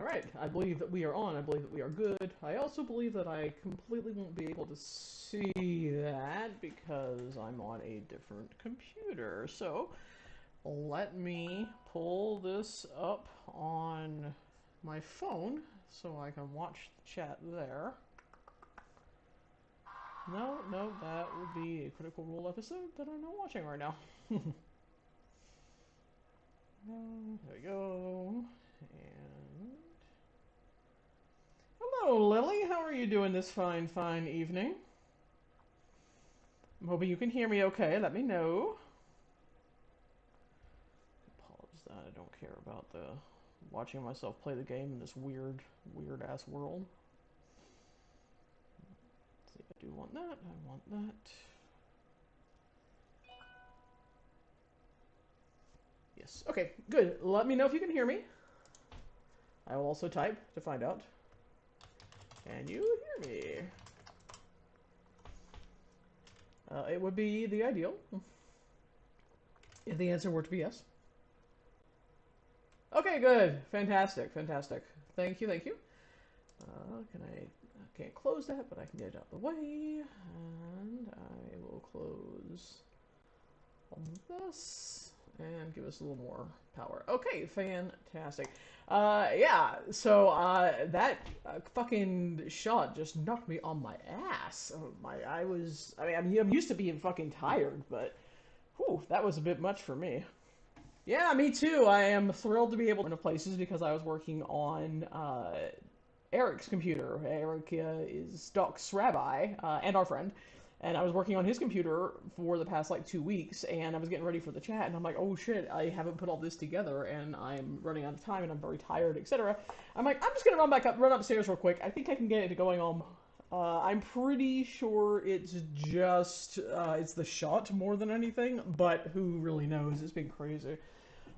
Alright, I believe that we are on. I believe that we are good. I also believe that I completely won't be able to see that because I'm on a different computer. So, let me pull this up on my phone so I can watch the chat there. No, no, that would be a Critical Role episode that I'm not watching right now. There we go. And hello, Lily. How are you doing this fine, fine evening? I'm hoping you can hear me okay. Let me know. Pause that. I don't care about the watching myself play the game in this weird, weird-ass world. Let's see, I do want that. I want that. Yes. Okay, good. Let me know if you can hear me. I will also type to find out. Can you hear me? It would be the ideal if the answer were to be yes. Okay, good. Fantastic, fantastic. Thank you, thank you. I can't close that, but I can get it out of the way. And I will close this and give us a little more power. Okay, fantastic. Yeah, so that fucking shot just knocked me on my ass. I'm used to being fucking tired, but whew, that was a bit much for me. Yeah, me too. I am thrilled to be able to go to places because I was working on Eric's computer. Eric is Doc's rabbi and our friend. And I was working on his computer for the past, like, 2 weeks, and I was getting ready for the chat, and I'm like, oh shit, I haven't put all this together, and I'm running out of time, and I'm very tired, etc. I'm like, I'm just gonna run upstairs real quick. I think I can get it going on. I'm pretty sure it's just, it's the shot more than anything, but who really knows? It's been crazy.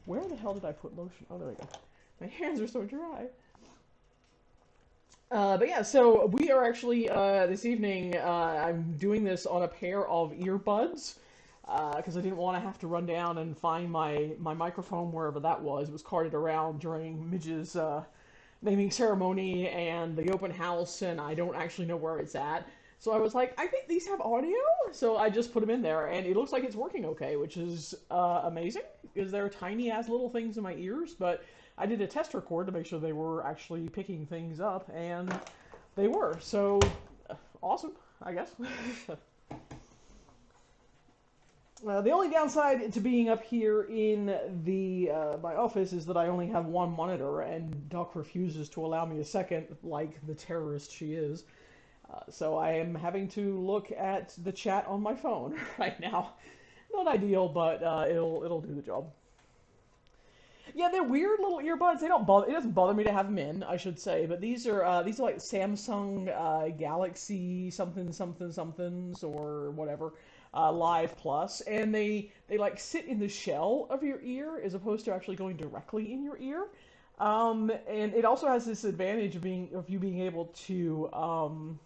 Where the hell did I put lotion? Oh, there we go. My hands are so dry. But yeah, so we are actually, this evening, I'm doing this on a pair of earbuds, because I didn't want to have to run down and find my microphone wherever that was. It was carted around during Midge's, naming ceremony and the open house, and I don't actually know where it's at. So I was like, I think these have audio, so I just put them in there, and it looks like it's working okay, which is, amazing, because they're tiny-ass little things in my ears, but I did a test record to make sure they were actually picking things up, and they were. So, awesome, I guess. The only downside to being up here in the my office is that I only have one monitor, and Doc refuses to allow me a second, like the terrorist she is. So I am having to look at the chat on my phone right now. Not ideal, but it'll do the job. Yeah, they're weird little earbuds. They don't bother. It doesn't bother me to have them in, I should say. But these are like Samsung Galaxy something something somethings or whatever Live Plus, and they like sit in the shell of your ear as opposed to actually going directly in your ear. And it also has this advantage of you being able to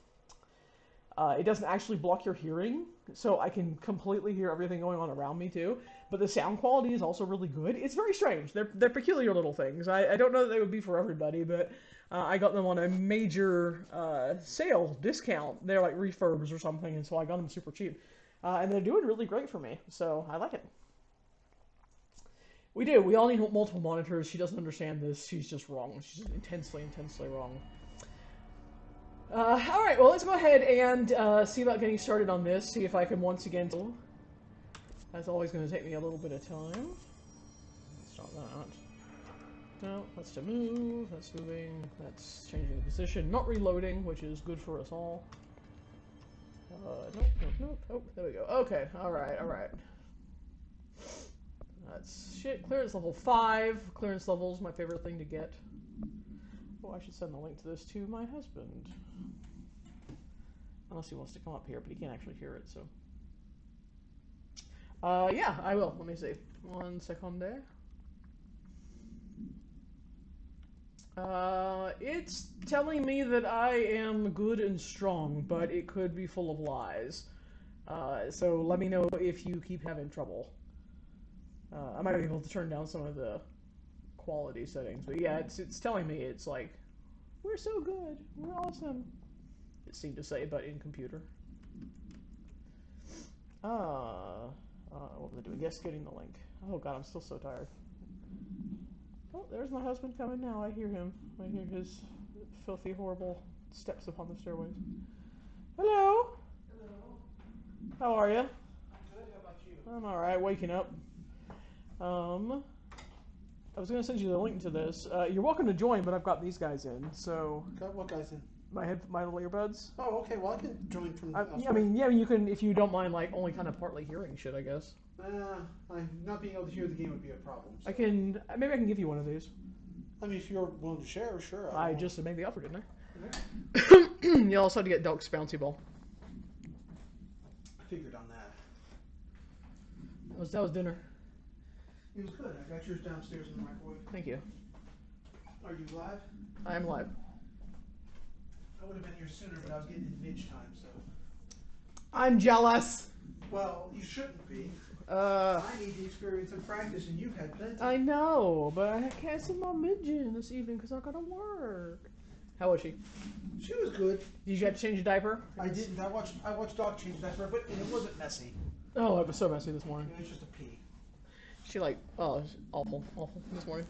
it doesn't actually block your hearing, so I can completely hear everything going on around me too. But the sound quality is also really good. It's very strange. They're peculiar little things. I don't know that they would be for everybody, but I got them on a major sale discount. They're like refurbs or something, and so I got them super cheap. And they're doing really great for me, so I like it. We do. We all need multiple monitors. She doesn't understand this. She's just wrong. She's intensely, intensely wrong. Alright, well, let's go ahead and see about getting started on this. See if I can once again... That's always going to take me a little bit of time. Stop that. No, that's to move. That's moving. That's changing the position. Not reloading, which is good for us all. Nope, nope, nope. Oh, there we go. Okay, alright, alright. That's shit. Clearance level 5. Clearance level is my favorite thing to get. Oh, I should send the link to this to my husband. Unless he wants to come up here, but he can't actually hear it, so... yeah, I will. Let me see. 1 second there. It's telling me that I am good and strong, but it could be full of lies. So let me know if you keep having trouble. I might be able to turn down some of the quality settings. But yeah, it's telling me it's like, we're so good, we're awesome. It seemed to say, but in computer. What was I doing? Yes, getting the link. Oh god, I'm still so tired. Oh, there's my husband coming now. I hear him. I hear his filthy, horrible steps upon the stairways. Hello. Hello. How are you? I'm good. How about you? I'm all right. Waking up. I was gonna send you the link to this. You're welcome to join, but I've got these guys in. So What guys in? my little earbuds. Oh, okay. Well, I can join from. I mean, yeah, you can if you don't mind, like only kind of partly hearing shit, I guess. Not being able to hear the game would be a problem. So. Maybe I can give you one of these. I mean, if you're willing to share, sure. I just made the offer, didn't Okay. I? You also had to get Duck's bouncy ball. I figured on that. That was dinner. It was good. I got yours downstairs in the microwave. Thank you. Are you live? I am live. I would have been here sooner, but I was getting in midge time, so. I'm jealous. Well, you shouldn't be. I I need the experience and practice, and you've had plenty. I know, but I can't see my midget this evening because I gotta work. How was she? She was good. Did you get to change a diaper? I didn't. I watched Doc change diaper, but it wasn't messy. Oh, it was so messy this morning. It was just a pee. She awful this morning.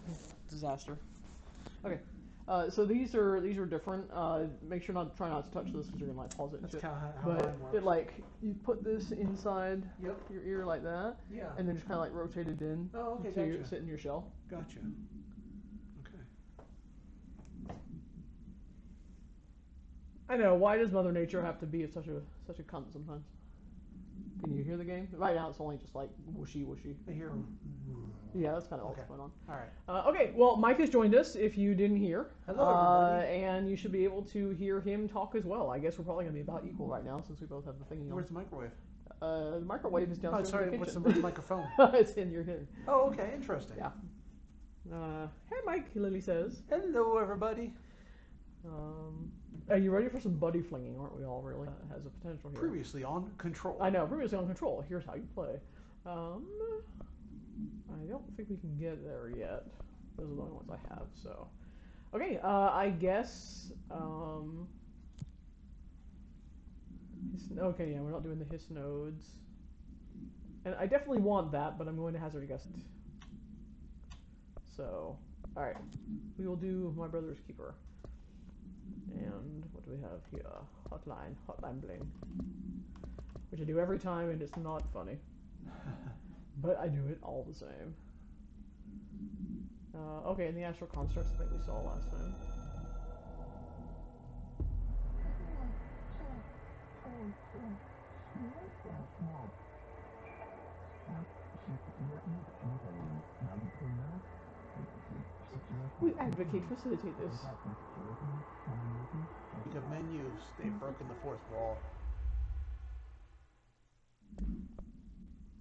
Disaster. Okay, so these are different. Make sure try not to touch this because you're gonna like pause it. And That's shit. how But mine works. it like you put this inside Yep. your ear like that, Yeah. and then just kind of like rotate it in Oh, okay, to gotcha. sit in your shell. Gotcha. Okay. I know. Why does Mother Nature have to be such a cunt sometimes? Can you hear the game? Right now it's only just like whooshy whooshy. I hear him. Yeah, that's kind of Okay. what's going on. All right. Okay, well, Mike has joined us, if you didn't hear. Hello, everybody. And you should be able to hear him talk as well. I guess we're probably going to be about equal right now, since we both have the thingy on. Where's the microwave? The microwave is Oh, downstairs sorry. in the What's kitchen. the microphone? It's in your head. Oh, okay. Interesting. Yeah. Hey, Mike, Lily says. Hello, everybody. Are you ready for some buddy flinging? Aren't we all really? Has a potential here. Previously on Control. I know, previously on Control. Here's how you play. I don't think we can get there yet. Those are the only ones I have, so. Okay, I guess, okay, yeah, we're not doing the hiss nodes. And I definitely want that, but I'm going to hazard a guess. So, alright. We will do My Brother's Keeper. And what do we have here? Hotline bling. Which I do every time, and it's not funny. But I do it all the same. Okay, and the Astral Constructs I think we saw last time. We advocate facilitate this. Speaking of menus, they've broken the fourth wall.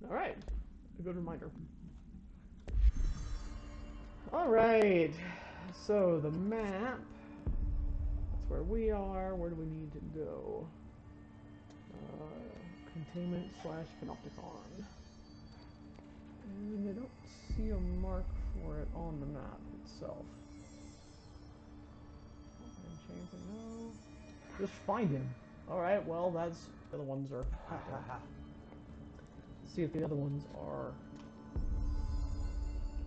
Alright, a good reminder. Alright, so the map, that's where we are. Where do we need to go? Containment / Panopticon. And I don't see a mark for it on the map itself. No. Just find him. Alright, well, that's the other ones are. See if the other ones are.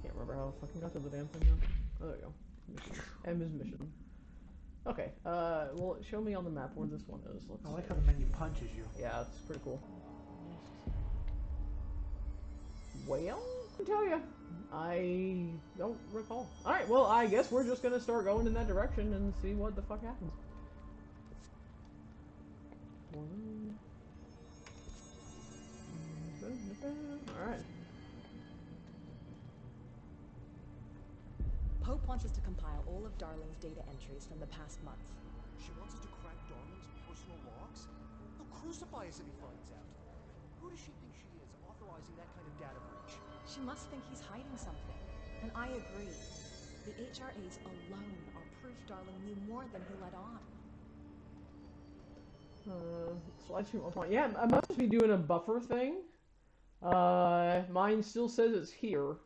Can't remember how I fucking got to the damn thing now. Oh, there we go. Mission. M is mission. Okay, well, show me on the map where this one is. I like how the menu punches you. Yeah, it's pretty cool. Well, I tell you, I don't recall. Alright, well, I guess we're just gonna start going in that direction and see what the fuck happens. Alright. Pope wants us to compile all of Darling's data entries from the past month. She wants us to crack Darling's personal logs? He'll crucify us if he finds out. Who does she think she is, authorizing that kind of data breach? She must think he's hiding something. And I agree. The HRAs alone are proof Darling knew more than he let on. Slide stream offline. Yeah, I must be doing a buffer thing. Mine still says it's here.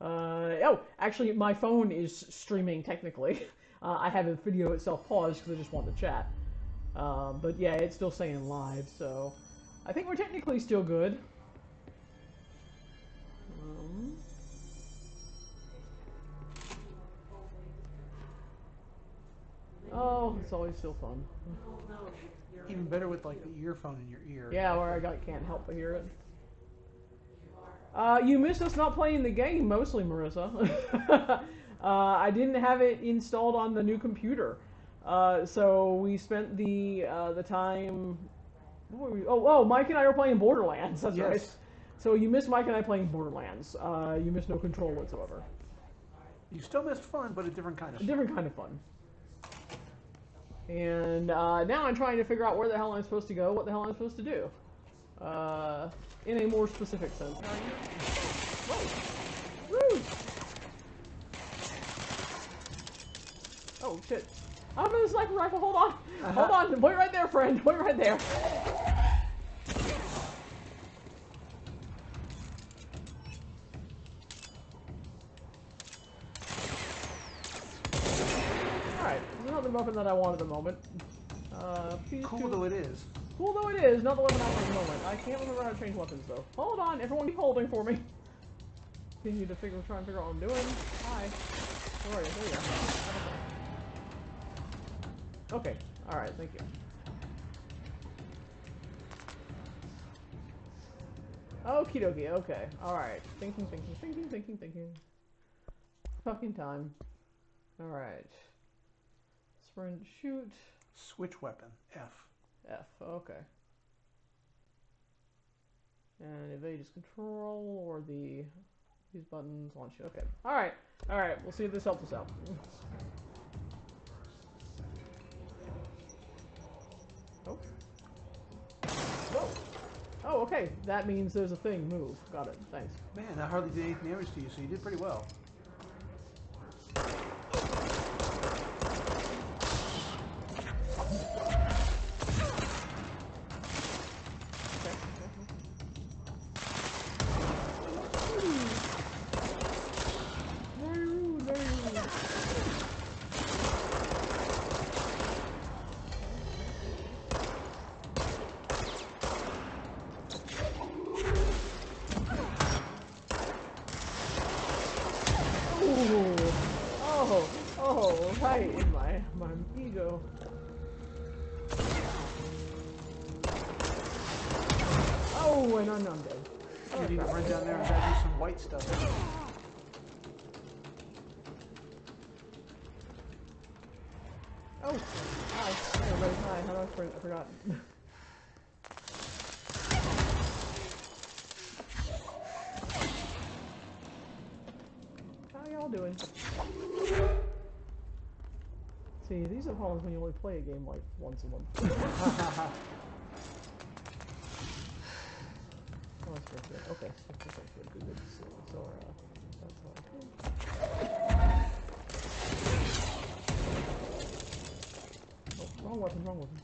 Oh, actually, my phone is streaming technically. I have the video itself paused because I just want to chat. But yeah, it's still saying live, so I think we're technically still good. Oh, it's always still fun. Even better with like the earphone in your ear. Yeah, where can't help but hear it. You missed us not playing the game mostly, Marissa. I didn't have it installed on the new computer, so we spent the time. What were we, oh, Mike and I were playing Borderlands. That's Yes. right. So you missed Mike and I playing Borderlands. You missed no control whatsoever. You still missed fun, but a different kind of A different kind of fun. And now I'm trying to figure out where the hell I'm supposed to go, what the hell I'm supposed to do. In a more specific sense. Whoa! Woo! Oh shit! I'm in the sniper rifle. Hold on, hold on. Wait right there, friend. Wait right there. All right, this is not the weapon that I want at the moment. Cool though it is. Cool though it is, not the weapon I want at the moment. I can't remember how to change weapons though. Hold on, everyone keep holding for me. Continue to try and figure out what I'm doing. Hi. Where are you? There you go. Okay. Alright, thank you. Okie dokie, okay. Alright. Thinking. Fucking time. Alright. Sprint, shoot. Switch weapon, F. F, okay. And evade is control, or these buttons launch you. Okay. Alright. Alright, we'll see if this helps us out. Oh. Whoa. Oh, okay. That means there's a thing. Move. Got it. Thanks. Man, that hardly did anything damage to you, so you did pretty well. Right in my ego. Oh, and I'm dead. You need to run down there and grab you some white stuff. Oh, hi. Hey, everybody, hi. How do I sprint? I forgot. How y'all doing? See, these are problems when you only play a game like once a month. Oh, that's pretty good. Okay, that's good. So, that's how I Oh, wrong weapon.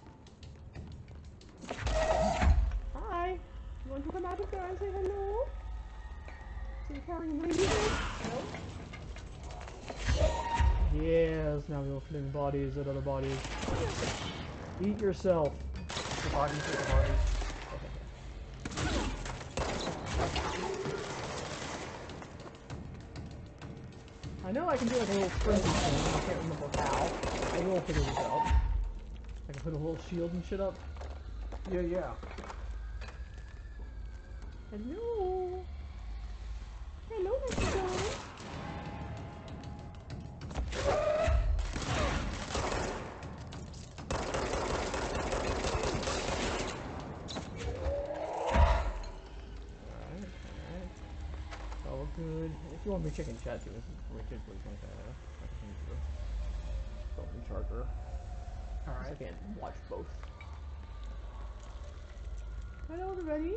Hi! You want to come out here and say hello? So you're carrying reindeer? No? Yes, now we're opening bodies at other bodies. Eat yourself. The bodies are the bodies. I know I can do like a little frenzy thing, I can't remember how. I will figure this out. I can put a little shield and shit up. Yeah. Hello? Hello, Mexico? Alright. Oh, good. If you want me to check in chat too, Richard, please make I can use your phone charger. Alright. I can't watch both. Hello, everybody.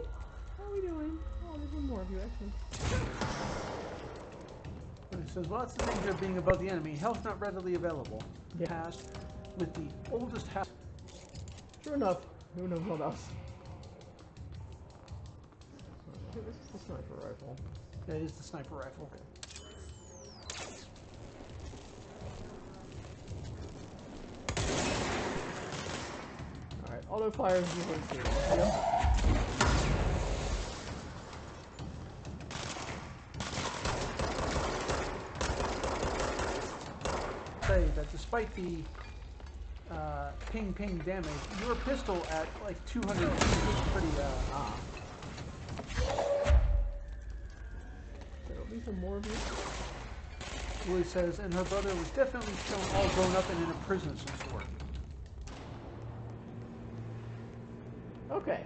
How are we doing? Oh, there's one more of you, actually. It says, well, it's the danger of being above the enemy. Health not readily available. Yeah. Task with the oldest house. Sure enough. Who knows what else? Okay, this is the sniper rifle. That is the sniper rifle. Okay. Auto fire is usually good. Yeah. Say that despite the ping damage, your pistol at like 200 feet is pretty There'll be some more of you. Willie says, and her brother was definitely shown all grown up and in a prison of some sort. Okay.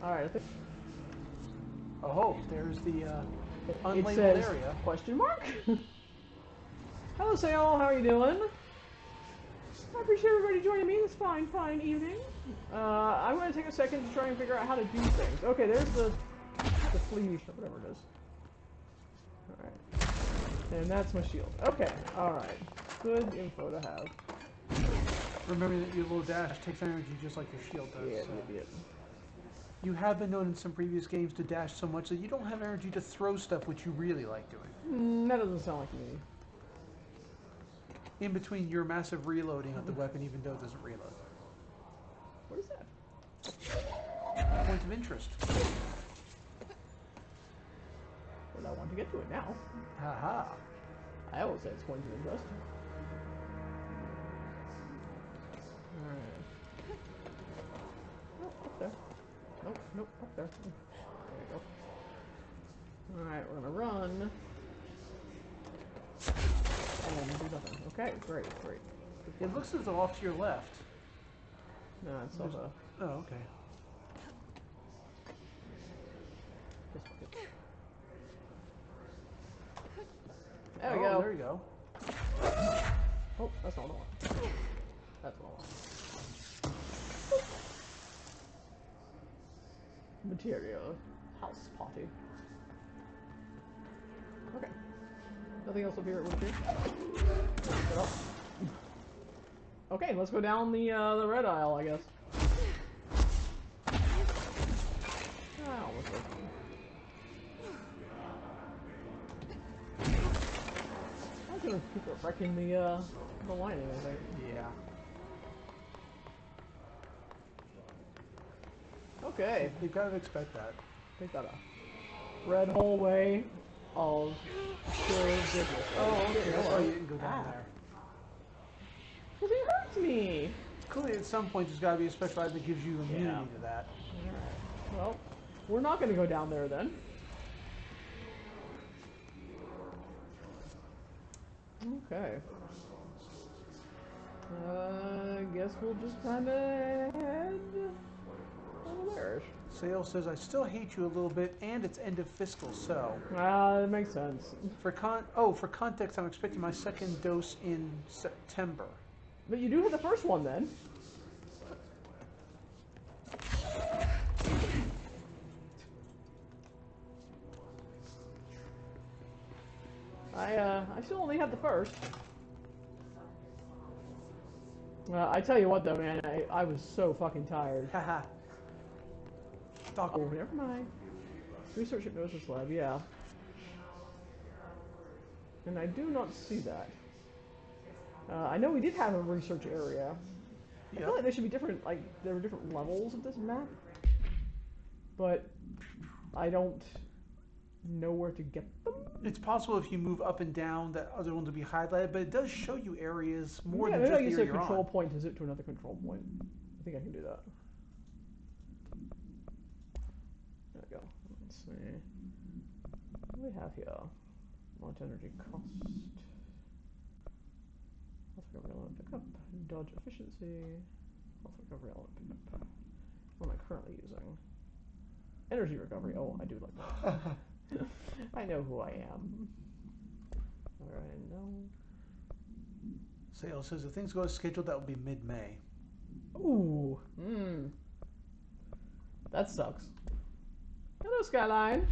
Alright, I think Oh, there's the it unlabeled says area. question mark? Hello, Sail. How are you doing? I appreciate everybody joining me this fine evening. I'm going to take a second to try and figure out how to do things. Okay, there's the fleet, or whatever it is. Alright. And that's my shield. Okay, alright. Good info to have. Remember that your little dash takes energy just like your shield does. Yeah, so. idiot. You have been known in some previous games to dash so much that you don't have energy to throw stuff, which you really like doing. That doesn't sound like me. In between your massive reloading of the weapon, even though it doesn't reload. What is that? Point of interest. Well, I want to get to it now. Haha. I always say it's points of interest. Alright. Oh, up there. Nope, up there. There we go. Alright, we're gonna run. And do nothing. Okay, great. It looks as though off to your left. No, it's not a... Oh, okay. This way. There we Oh, go. there you go. Oh, that's not what I want. That's what I want. Material. House party. Okay. Nothing else up here at Woodtree? Get up. Okay, let's go down the red aisle, I guess. Ah, almost there. I'm gonna keep it wrecking the lining, I think. Yeah. Okay. You've got to expect that. They got a red hallway of pure goodness. Oh, okay. That's why you didn't go down there. Because it hurts me. Clearly, at some point, there's got to be a special item that gives you immunity to that. Alright. Well, we're not going to go down there then. Okay. Guess we'll just kind of head over there. Sale says, I still hate you a little bit, and it's end of fiscal, so. That makes sense. For context, I'm expecting my second dose in September. But you do have the first one then. I still only had the first. I tell you what though, man, I was so fucking tired. Haha. Oh, never mind. Research hypnosis lab, yeah. And I do not see that. I know we did have a research area. I feel like there should be different, like, there were different levels of this map. But I don't know where to get them. It's possible if you move up and down that other ones will be highlighted, but it does show you areas more than maybe just I the use area a you're control on. point to zip to another control point. I think I can do that. There we go. Let's see. What do we have here? Launch energy cost. Health recovery element pickup. Dodge efficiency. Health recovery element pickup. What am I currently using? Energy recovery. Oh, I do like that. I know who I am. Alright, no. Sale says if things go as scheduled, that will be mid-May. Ooh. That sucks. Hello, Skyline.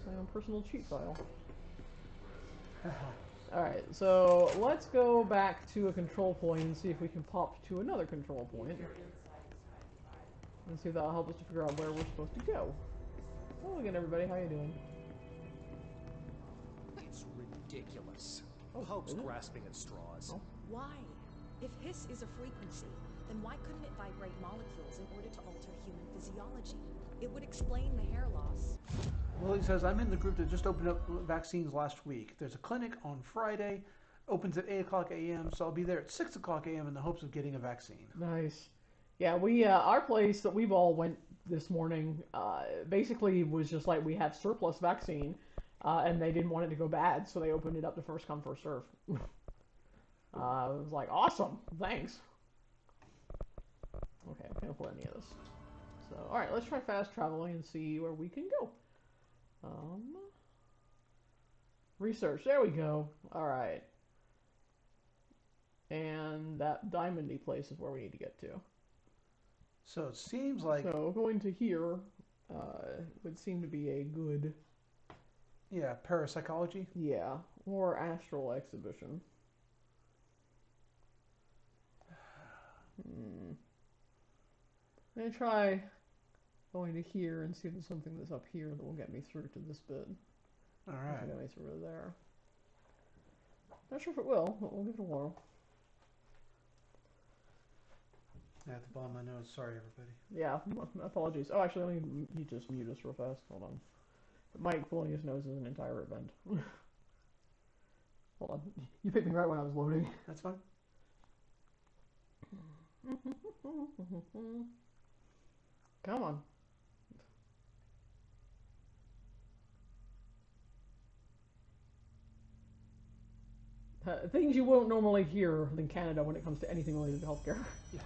My own personal cheat file. Alright, so let's go back to a control point and see if we can pop to another control point. And see if that'll help us to figure out where we're supposed to go. Hello again, everybody. How you doing? It's ridiculous. Oh, Pope's is it? grasping at straws. Oh. Why? If hiss is a frequency, then why couldn't it vibrate molecules in order to alter human physiology? It would explain the hair loss. Lily says, I'm in the group that just opened up vaccines last week. There's a clinic on Friday, opens at 8 o'clock a.m., so I'll be there at 6 o'clock a.m. in the hopes of getting a vaccine. Nice. Yeah, we our place that we've all went this morning basically was just like we have surplus vaccine, and they didn't want it to go bad, so they opened it up to first come first serve. It was like awesome, thanks. Okay, I can't afford any of this. So all right, let's try fast traveling and see where we can go. Research. There we go. All right. And that diamondy place is where we need to get to. So it seems like... So going to here would seem to be a good... Yeah, parapsychology? Yeah, or astral exhibition. I'm going to try going to here and see if there's something that's up here that will get me through to this bit. Alright. Get me through there. Not sure if it will, but we'll give it a whirl. I have to blow my nose. Sorry, everybody. Yeah, apologies. Oh, actually, let me just mute us real fast. Hold on. Mike blowing his nose is an entire event. Hold on. You picked me right when I was loading. That's fine. Come on. Things you won't normally hear in Canada when it comes to anything related to healthcare. Yeah.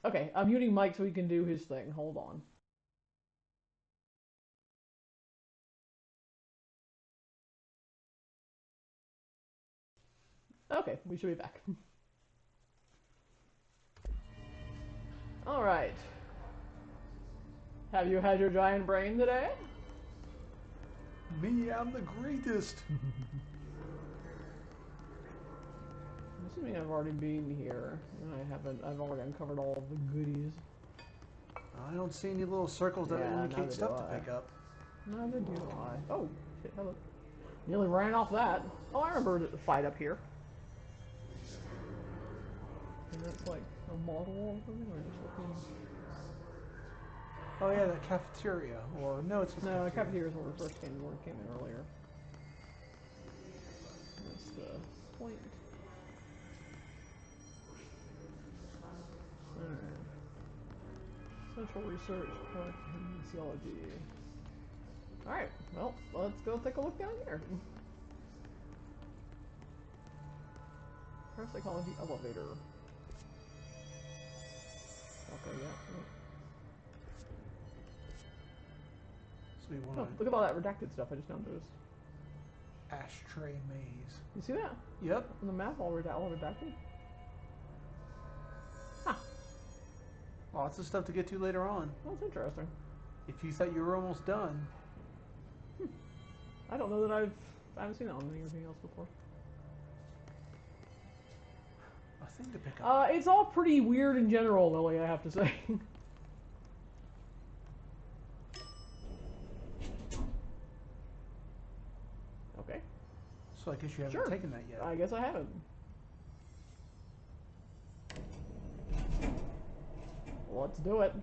Okay, I'm muting Mike so he can do his thing. Hold on. Okay, we should be back. Alright. Have you had your giant brain today? Me, I'm the greatest. I'm assuming I've already been here. I haven't. I've already uncovered all of the goodies. I don't see any little circles that Yeah, indicate neither stuff do to I. pick up. Neither do I. Oh, shit, hello. Nearly ran off that. Oh, I remember the fight up here. And that's like a model or something, or just looking... Oh yeah, the cafeteria. Or no, it's No, the cafeteria is where we first came in earlier. That's the point. Alright. Central Research Park Kinesiology. Alright, well, let's go take a look down here. Parapsychology elevator. Okay, yeah. So we Oh, want look at all that redacted stuff I just found. Those. ashtray maze. You see that? Yep. On the map, all redacted? Huh. Lots of stuff to get to later on. That's interesting. If you thought you were almost done. I don't know that I haven't seen that on anything else before. A thing to pick up. It's all pretty weird in general, Lily, I have to say. Okay. So I guess you haven't Sure. taken that yet. I guess I haven't. Let's do it.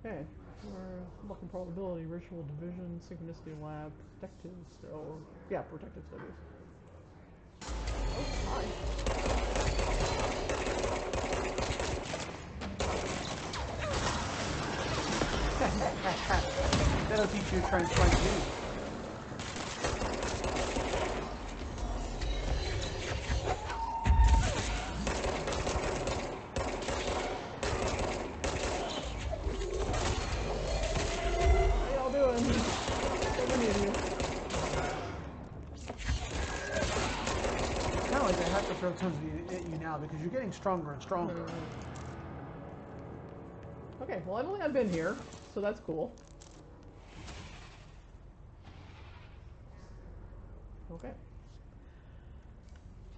Okay, we're looking probability, ritual division, synchronicity lab, protective, so yeah, protective studies. Oh, hi. That'll teach you to try and find me. How y'all doing? So many of you. Kind of like I have to throw tons at you now because you're getting stronger and stronger. Okay, well I don't think I've been here, so that's cool. Okay.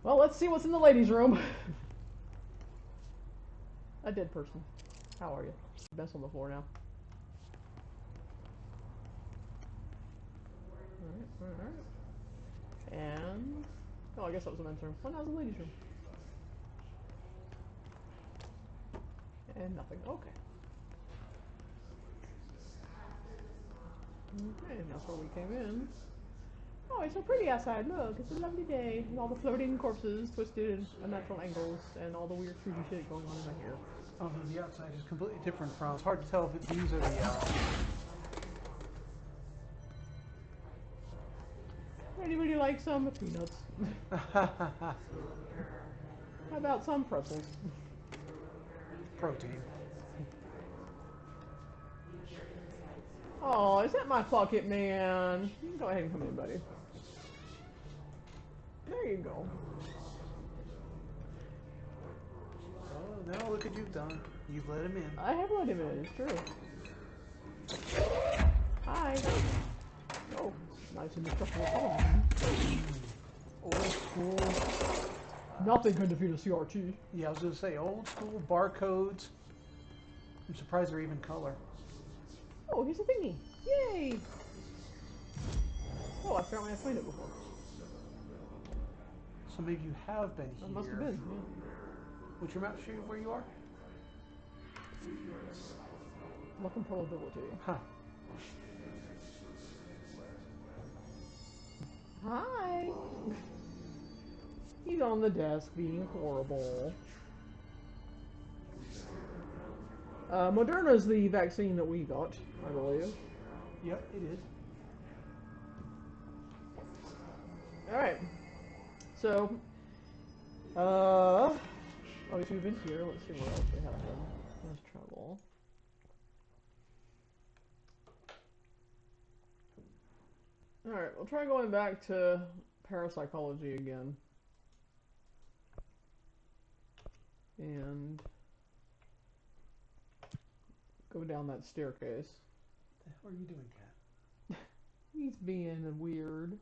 Well, let's see what's in the ladies' room. A dead person. How are you? Mess on the floor now. Alright. And... oh, I guess that was the men's room. Well, now the ladies' room. And nothing. Okay. Okay, that's where we came in. Oh, it's so pretty outside. Look, it's a lovely day. And all the floating corpses twisted at unnatural angles and all the weird creepy shit going on in my hair. Although the outside is completely different from. It's hard to tell if these are the. Anybody like some peanuts? How about some pretzels? Protein. Oh, is that my pocket man? You can go ahead and come in, buddy. There you go. Oh, now look what you've done. You've let him in. I have let him in, it's true. Hi. Oh, nice indestructible column. Old school. Nothing can defeat a CRT. Yeah, I was going to say old school barcodes. I'm surprised they're even color. Oh, here's a thingy. Yay! Oh, apparently I've played it before. So maybe you have been here. I must have been, yeah. What's your map show you where you are? Luck and probability. Huh. Hi! He's on the desk being horrible. Moderna's the vaccine that we got, I believe. Yep, it is. Alright. So, obviously we've been here. Let's see what else we have done. Let's travel. Alright, we'll try going back to parapsychology again. And go down that staircase. What the hell are you doing, Cat? He's being weird.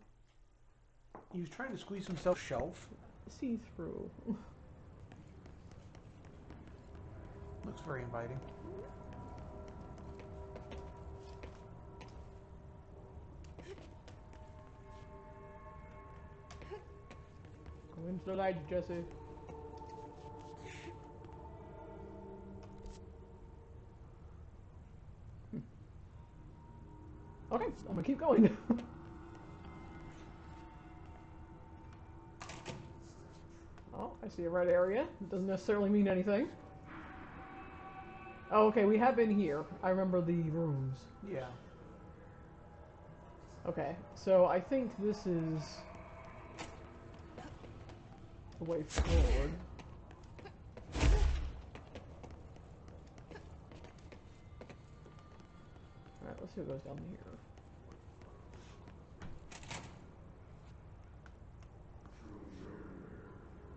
He was trying to squeeze himself shelf. See through. Looks very inviting. Go into the light, Jesse. Okay, I'm gonna keep going. Oh, I see a red area. It doesn't necessarily mean anything. Oh, okay, we have been here. I remember the rooms. Yeah. Okay, so I think this is the way forward. Alright, let's see what goes down here.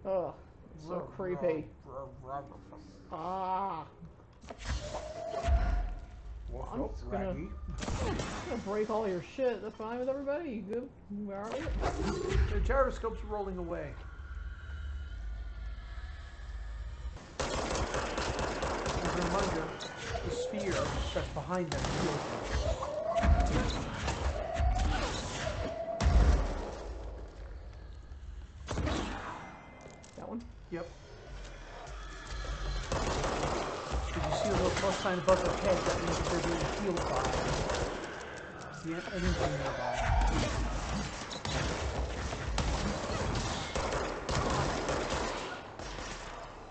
Ugh, it's so creepy. Ah! I'm just gonna break all your shit. That's fine with everybody. You good? Where are we? The gyroscope's rolling away. As a reminder, the sphere that's behind them heals them. That one? Yep. Did you see a little plus sign above their head? That means that they're being healed by the anything nearby.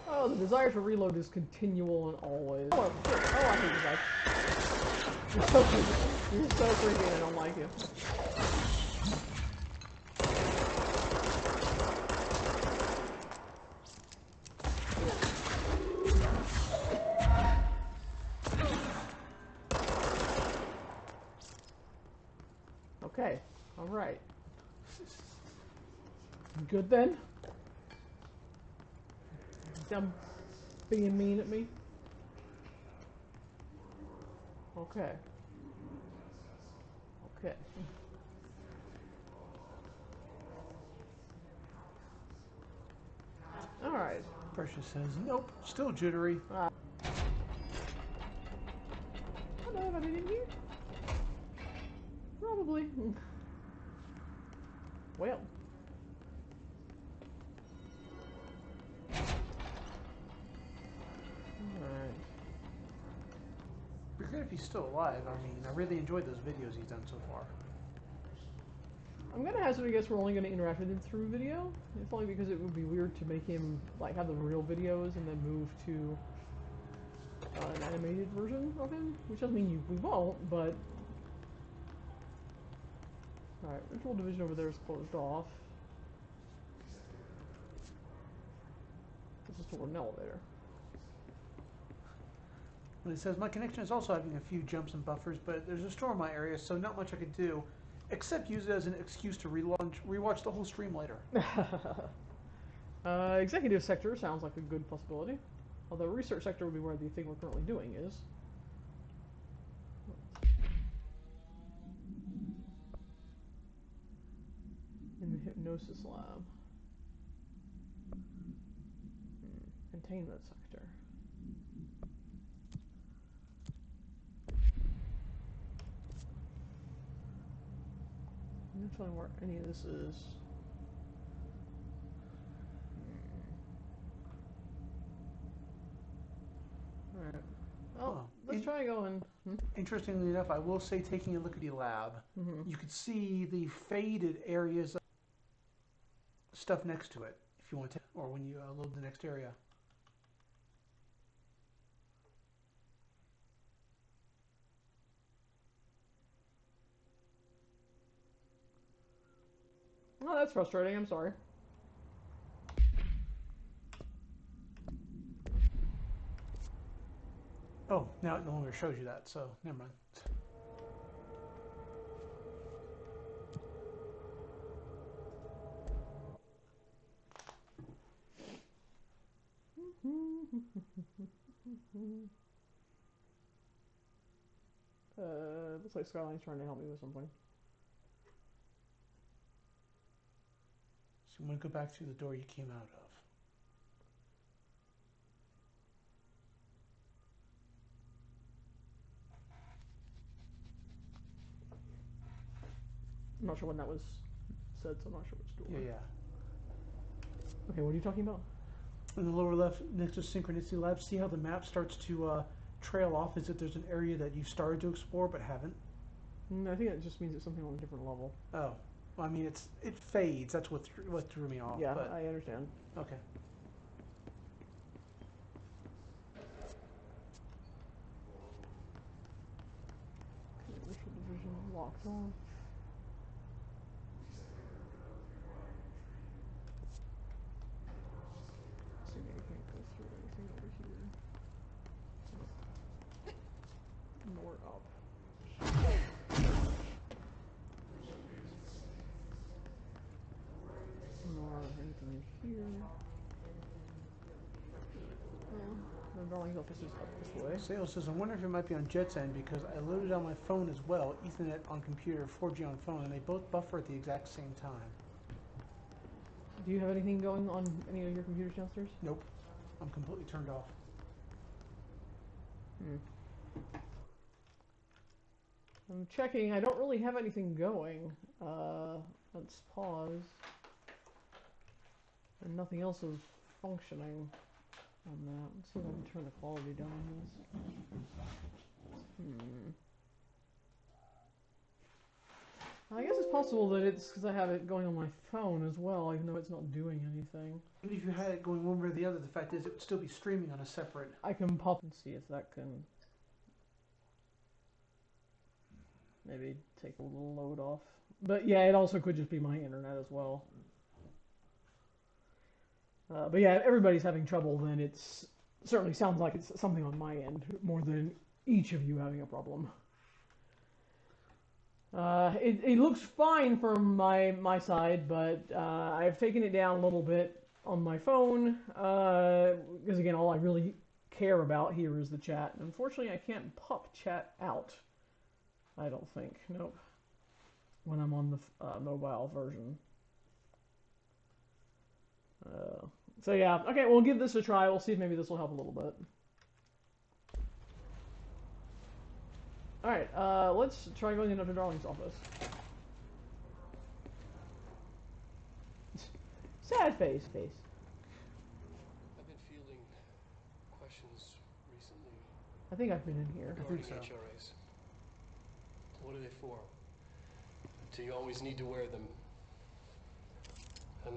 Oh, the desire to reload is continual and always. Oh, shit. Oh, I hate you guys. You're so creepy. You're so creepy and I don't like you. Okay, alright. Good then? Them being mean at me? Okay. Okay. Okay. Precious says, nope, still jittery. I don't know if I've been in here. Probably. Well. Alright. Be great if he's still alive. I mean, I really enjoyed those videos he's done so far. I'm gonna hazard a guess we're only gonna interact with him through video. It's only because it would be weird to make him like have the real videos and then move to an animated version of him, which doesn't mean we won't, but alright, ritual division over there is closed off. This is toward an elevator. And it says, my connection is also having a few jumps and buffers, but there's a storm in my area, so not much I could do, except use it as an excuse to rewatch the whole stream later. Executive sector sounds like a good possibility. Although research sector would be where the thing we're currently doing is. In the hypnosis lab. Containment sector. I'm not showing where any of this is. Alright. Well, let's try going. Interestingly enough, I will say, taking a look at the lab, you could see the faded areas of stuff next to it, if you want to, or when you load the next area. Oh, that's frustrating. I'm sorry. Oh, now it no longer shows you that, so never mind. Looks like Skyline's trying to help me with something. So I'm going to go back through the door you came out of. I'm not sure when that was said, so I'm not sure which door. Yeah. Okay, what are you talking about? In the lower left, next to Synchronicity Lab, see how the map starts to trail off as if there's an area that you've started to explore but haven't? I think it just means it's something on a different level. Oh. Well, I mean, it fades. That's what threw me off. Yeah, but, I understand. okay. Ritual division locked off. Assuming I can't go through anything over here. More up. Nor anything here. Well, the Darling's office is up this way. Sales says, I wonder if it might be on Jet's end because I loaded on my phone as well, Ethernet on computer, 4G on phone, and they both buffer at the exact same time. Do you have anything going on any of your computers downstairs? Nope. I'm completely turned off. I'm checking. I don't really have anything going. Let's pause. And nothing else is functioning on that. Let's see if I can turn the quality down on this. I guess it's possible that it's because I have it going on my phone as well, even though it's not doing anything. Even if you had it going one way or the other, the fact is it would still be streaming on a separate... I can pop and see if that can maybe take a little load off. But yeah, it also could just be my internet as well. But yeah, if everybody's having trouble, then it certainly sounds like it's something on my end, more than each of you having a problem. It looks fine from my side, but I've taken it down a little bit on my phone, because again, all I really care about here is the chat. And unfortunately, I can't pop chat out, I don't think. Nope. When I'm on the mobile version. So yeah, okay, we'll give this a try. We'll see if maybe this will help a little bit. Alright, let's try going into Darling's office. Sad face. I've been fielding questions recently I think I've been in here. regarding so. HRAs. What are they for? Do you always need to wear them? And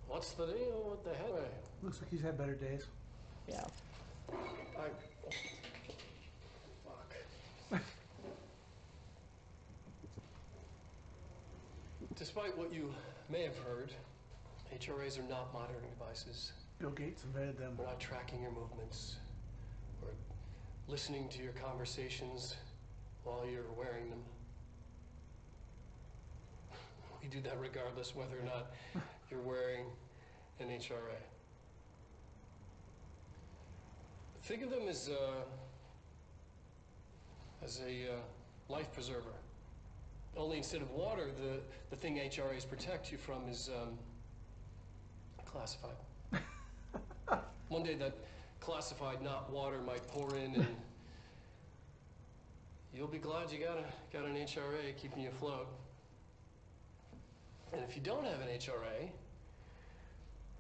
what's the deal with the head? Looks like he's had better days. Yeah. Fuck. Despite what you may have heard, HRAs are not monitoring devices. Bill Gates invented them. We're not tracking your movements. We're listening to your conversations while you're wearing them. We do that regardless whether or not you're wearing an HRA. Think of them as a life preserver. Only instead of water, the thing HRAs protect you from is classified. One day that classified, not water, might pour in, and you'll be glad you got an HRA keeping you afloat. And if you don't have an HRA,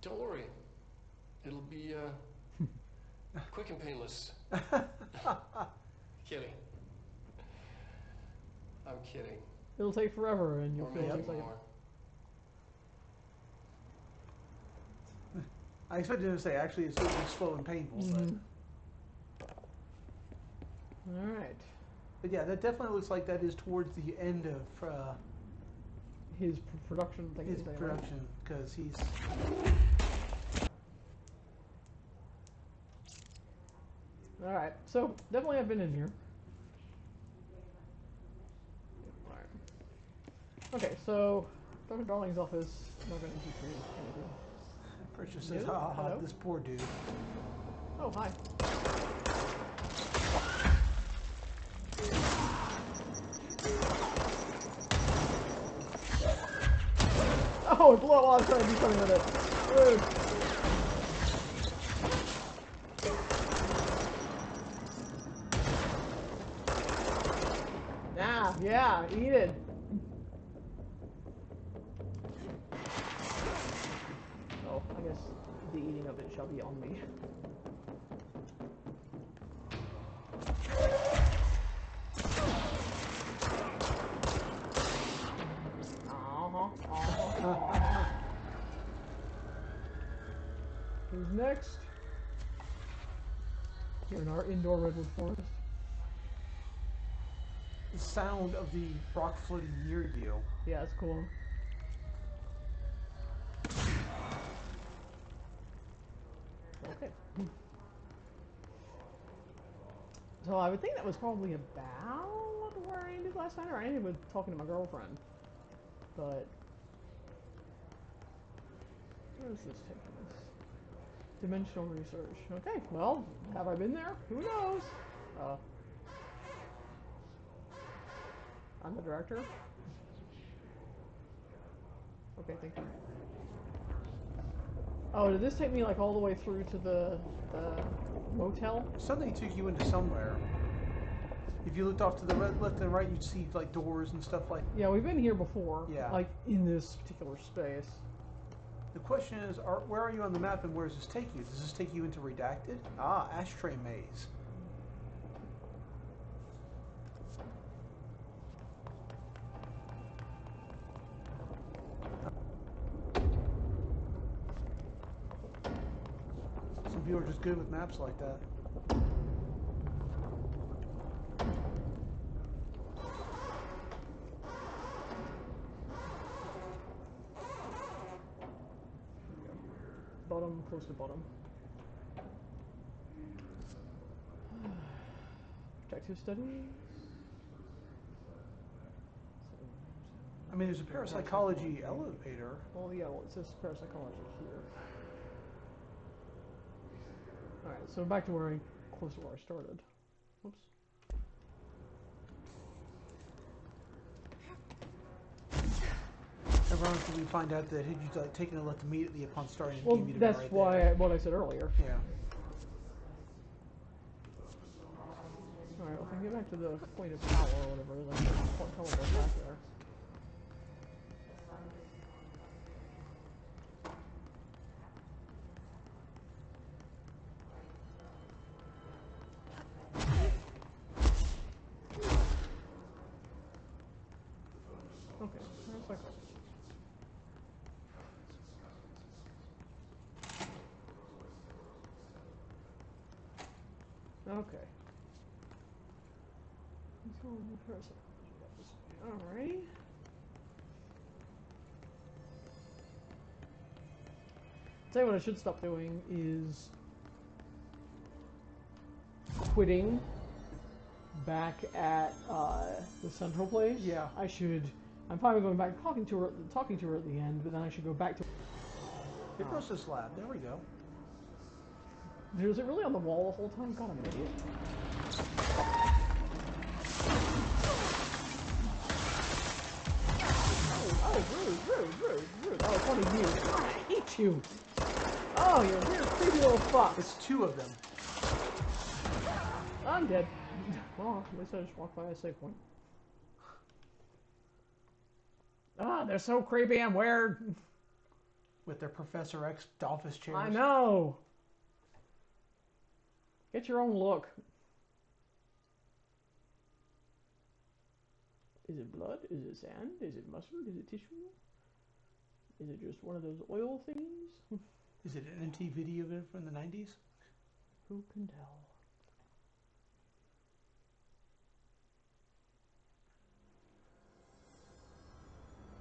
don't worry. It'll be quick and painless. Kidding. I'm kidding. It'll take forever and you'll Or feel maybe like more. I expected him to say, actually, it's slow and painful, Alright. but yeah, that definitely looks like that is towards the end of His production thing. his is there, right? production, because he's... Alright, so definitely I've been in here. Alright. Okay, so Dr. Darling's office. I'm not going to keep reading anything. Purchase says, Hello? ha ha ha, Hello? this poor dude. Oh, hi. Oh, it blew up while I was trying to do something with it. Rude. Nah, yeah, eat it. Oh, I guess the eating of it shall be on me. Who's next? Here in our indoor redwood forest. The sound of the rock floating near you. Yeah, it's cool. Okay. So I would think that was probably about where I ended last night, or I ended with talking to my girlfriend. But where is this taking us? Dimensional research. Okay, well, have I been there? Who knows? I'm the director. Okay, thank you. Oh, did this take me like all the way through to the motel? Something took you into somewhere. If you looked off to the left and right, you'd see like doors and stuff like. Yeah, we've been here before. Yeah. Like in this particular space. The question is, where are you on the map and where does this take you? Does this take you into Redacted? Ah, Ashtray Maze. Some people are just good with maps like that. Bottom, close to bottom. Protective studies. I mean, there's a parapsychology elevator. Well, yeah, well, it says parapsychology here. Alright, so back to where close to where I started. Whoops. Ironically, we find out that he'd like taken a look immediately upon starting the Well, game. You'd have that's been right why there. what I said earlier. Yeah. Alright, well, if I can get back to the point of power or whatever, then I'll teleport back there. Okay, there's my card. Okay. Alright. Tell you what I should stop doing is quitting back at the central place. Yeah. I should. I'm probably going back talking to her at the end, but then I should go back to. Hypnosis lab. There we go. Is it really on the wall the whole time? God, I'm an idiot. Oh, rude. Oh, it's one of you. God, I hate you. Oh, you're a weird, creepy little fuck. It's two of them. I'm dead. Well, at least I just walked by a safe point. Ah, they're so creepy and weird. With their Professor X office chairs. I know. Get your own look. Is it blood? Is it sand? Is it muscle? Is it tissue? Is it just one of those oil things? Is it an MTV video from the 90s? Who can tell?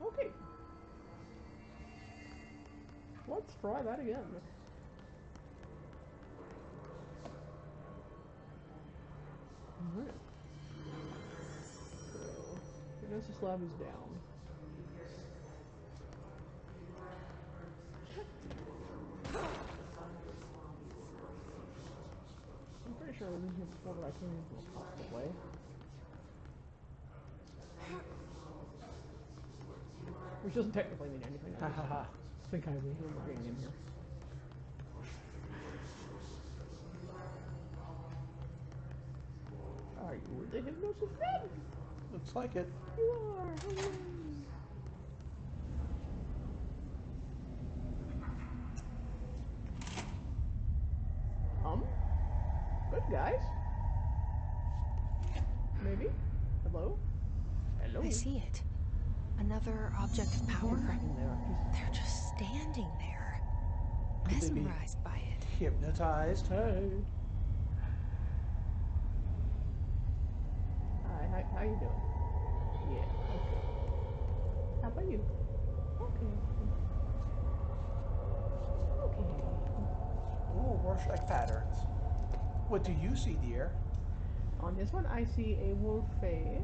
Okay. Let's try that again. Alright. So, Hypnosis Lab is down. I'm pretty sure I was in here before, but I came in from across the way. Which doesn't technically mean anything. I just think I remember being in here. Are you the Hypnosis Lab? Looks like it. You are. Hello. Good guys. Maybe. Hello. Hello. I see it. Another object of power. Cracking there. They're just standing there, Could they be mesmerized by it. hypnotized? Hey. Hi. How you doing? Yeah. Okay. How about you? Okay. Okay. Ooh, Rorschach patterns. What do you see, dear? On this one, I see a wolf face.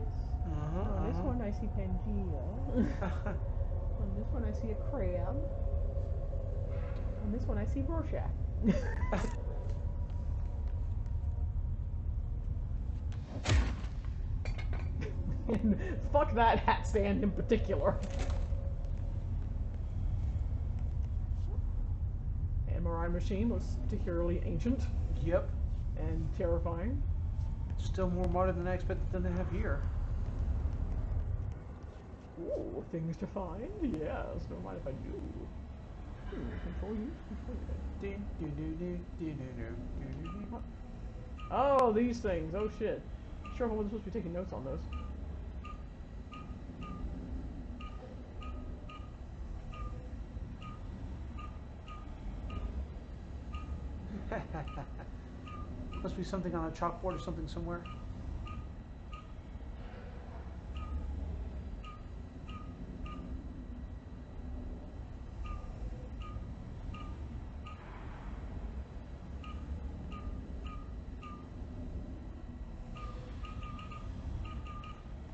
On this one, I see Pangea. On this one, I see a crab. On this one, I see Rorschach. And fuck that hat stand in particular. MRI machine was particularly ancient Yep. and terrifying. Still more modern than I expected them to have here. Ooh, things to find? Yes, don't mind if I do. Control you? What? Oh, these things. Oh shit. Sure, I wasn't supposed to be taking notes on those. Must be something on a chalkboard or something somewhere.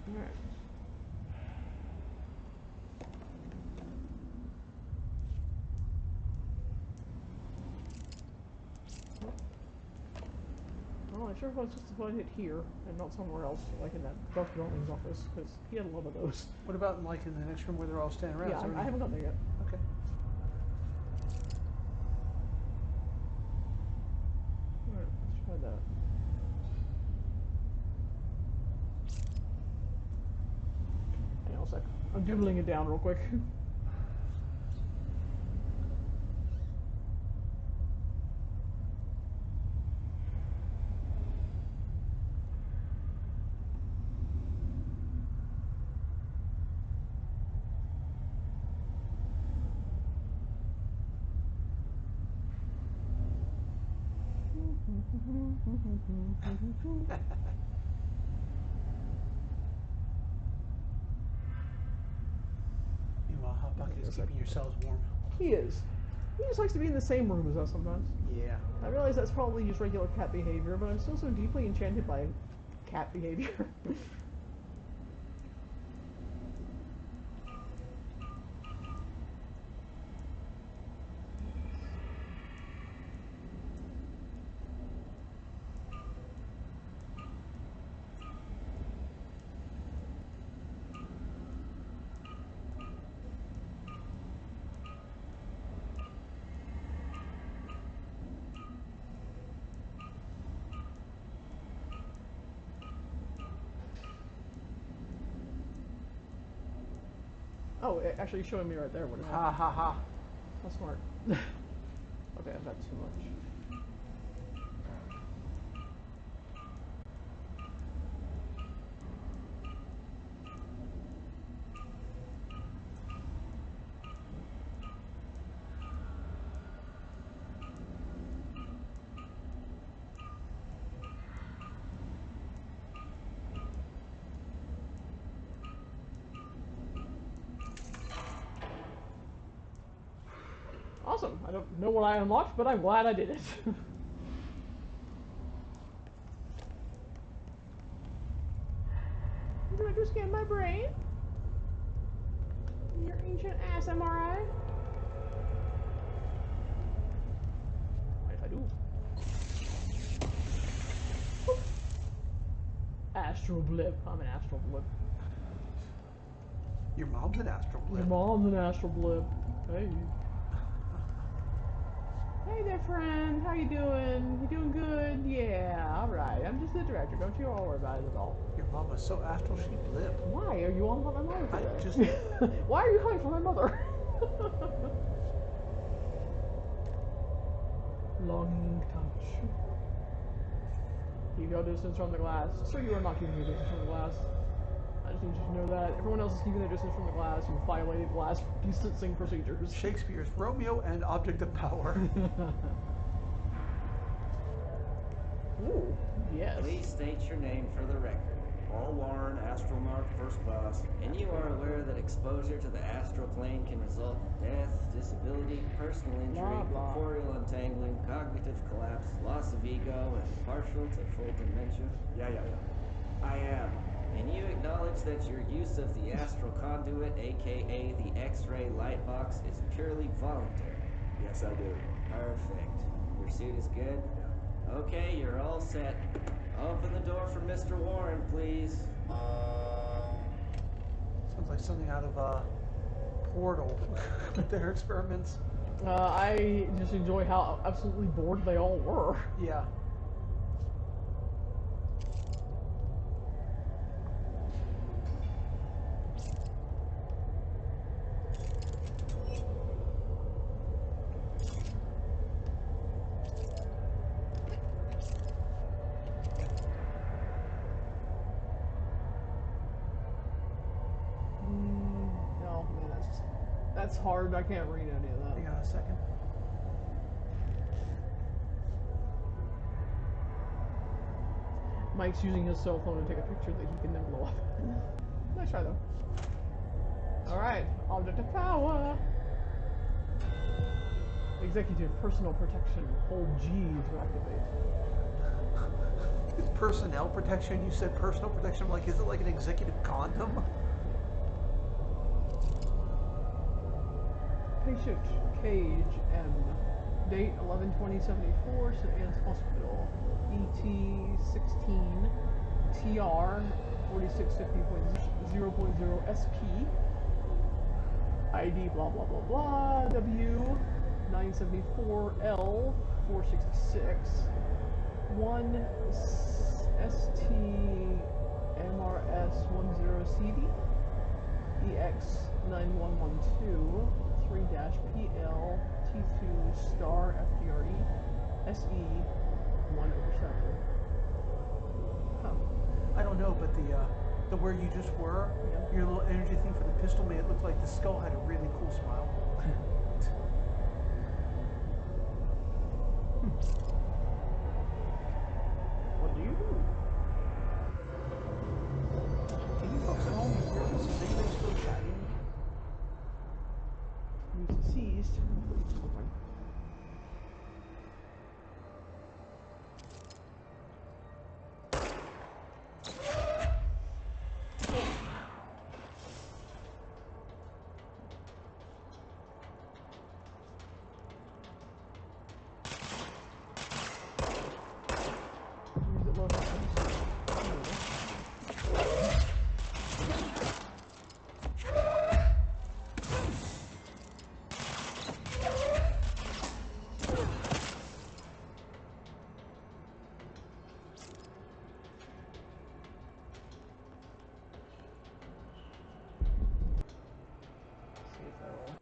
Alright. Well, I not sure if I was just about it here and not somewhere else, like in that Dr. Darling's office, because he had a lot of those. What about like in the next room where they're all standing around? Yeah, I haven't got there yet. Okay. Alright, let's try that. Hang on a sec. I'm doodling it down real quick. Meanwhile, Hot Bucket is keeping yourselves warm. He is. He just likes to be in the same room as us sometimes. Yeah. I realize that's probably just regular cat behavior, but I'm still so deeply enchanted by cat behavior. Oh, actually showing me right there what it Ha ha ha. How smart. Okay, I've got too much. Awesome. I don't know what I unlocked, but I'm glad I did it. Did I just scan my brain? Your ancient ass MRI? What if I do? Boop. Astral blip. I'm an astral blip. Your mom's an astral blip. Your mom's an astral blip. Hey. Hey there, friend. How you doing? You doing good? Yeah, alright. I'm just the director. Don't you all worry about it at all. Your mom was so astral she blipped. Why are you on about my mother I today? just- Why are you coming for my mother? Longing touch. Keep your distance from the glass. So you are not keeping your distance from the glass. I just need you to know that. Everyone else is keeping their distance from the glass. You violated glass distancing procedures. Shakespeare's Romeo and Object of Power. Ooh, yes. Please state your name for the record. Paul Warren, Astromark First Class, and you are aware that exposure to the astral plane can result in death, disability, personal injury, Blah, blah. corporeal untangling, cognitive collapse, loss of ego, and partial to full dementia? Yeah. I am. And you acknowledge that your use of the astral conduit, aka the X-ray light box, is purely voluntary? Yes, I do. Perfect. Your suit is good? Okay, you're all set. Open the door for Mr. Warren, please. Sounds like something out of Portal with their experiments. I just enjoy how absolutely bored they all were. Yeah. No, man, that's hard. I can't read any of that. Hang on a second. Mike's using his cell phone to take a picture that he can then blow up. Nice try though. Alright, object of power. Executive personal protection. Hold G to activate. It's personnel protection. You said personal protection. Like, is it like an executive condom? Patient Cage M. Date 11/20/74, St. Anne's Hospital. ET 16 TR 4650.0.0 SP. ID blah blah blah blah. W 974L 466. 1 ST MRS 10CD. EX 9112 3-PL T2 star FDRE SE 1/7. Huh. I don't know, but the where you just were, Yeah. your little energy thing for the pistol made it look like the skull had a really cool smile. What do you do? Can you folks at home hear this? Is anybody still chatting? Music ceased. Music low. See if that'll.